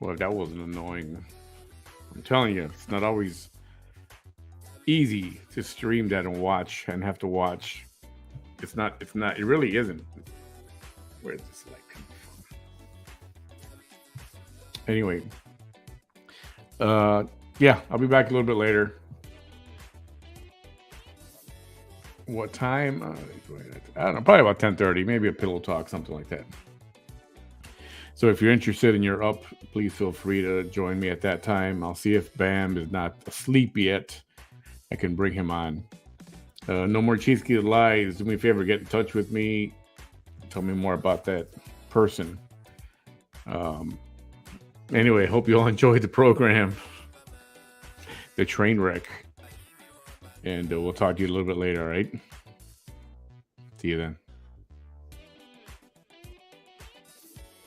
Well, that wasn't annoying. I'm telling you, it's not always easy to stream that and watch and have to watch. It's not, it really isn't. Where's this light coming from? Anyway. Yeah, I'll be back a little bit later. What time? I don't know, probably about 10:30, maybe a pillow talk, something like that. So if you're interested and you're up, please feel free to join me at that time. I'll see if Bam is not asleep yet. I can bring him on. No more cheesecake lies. Do me a favor, get in touch with me. Tell me more about that person. Anyway, hope you all enjoyed the program. The train wreck. And we'll talk to you a little bit later, all right? See you then.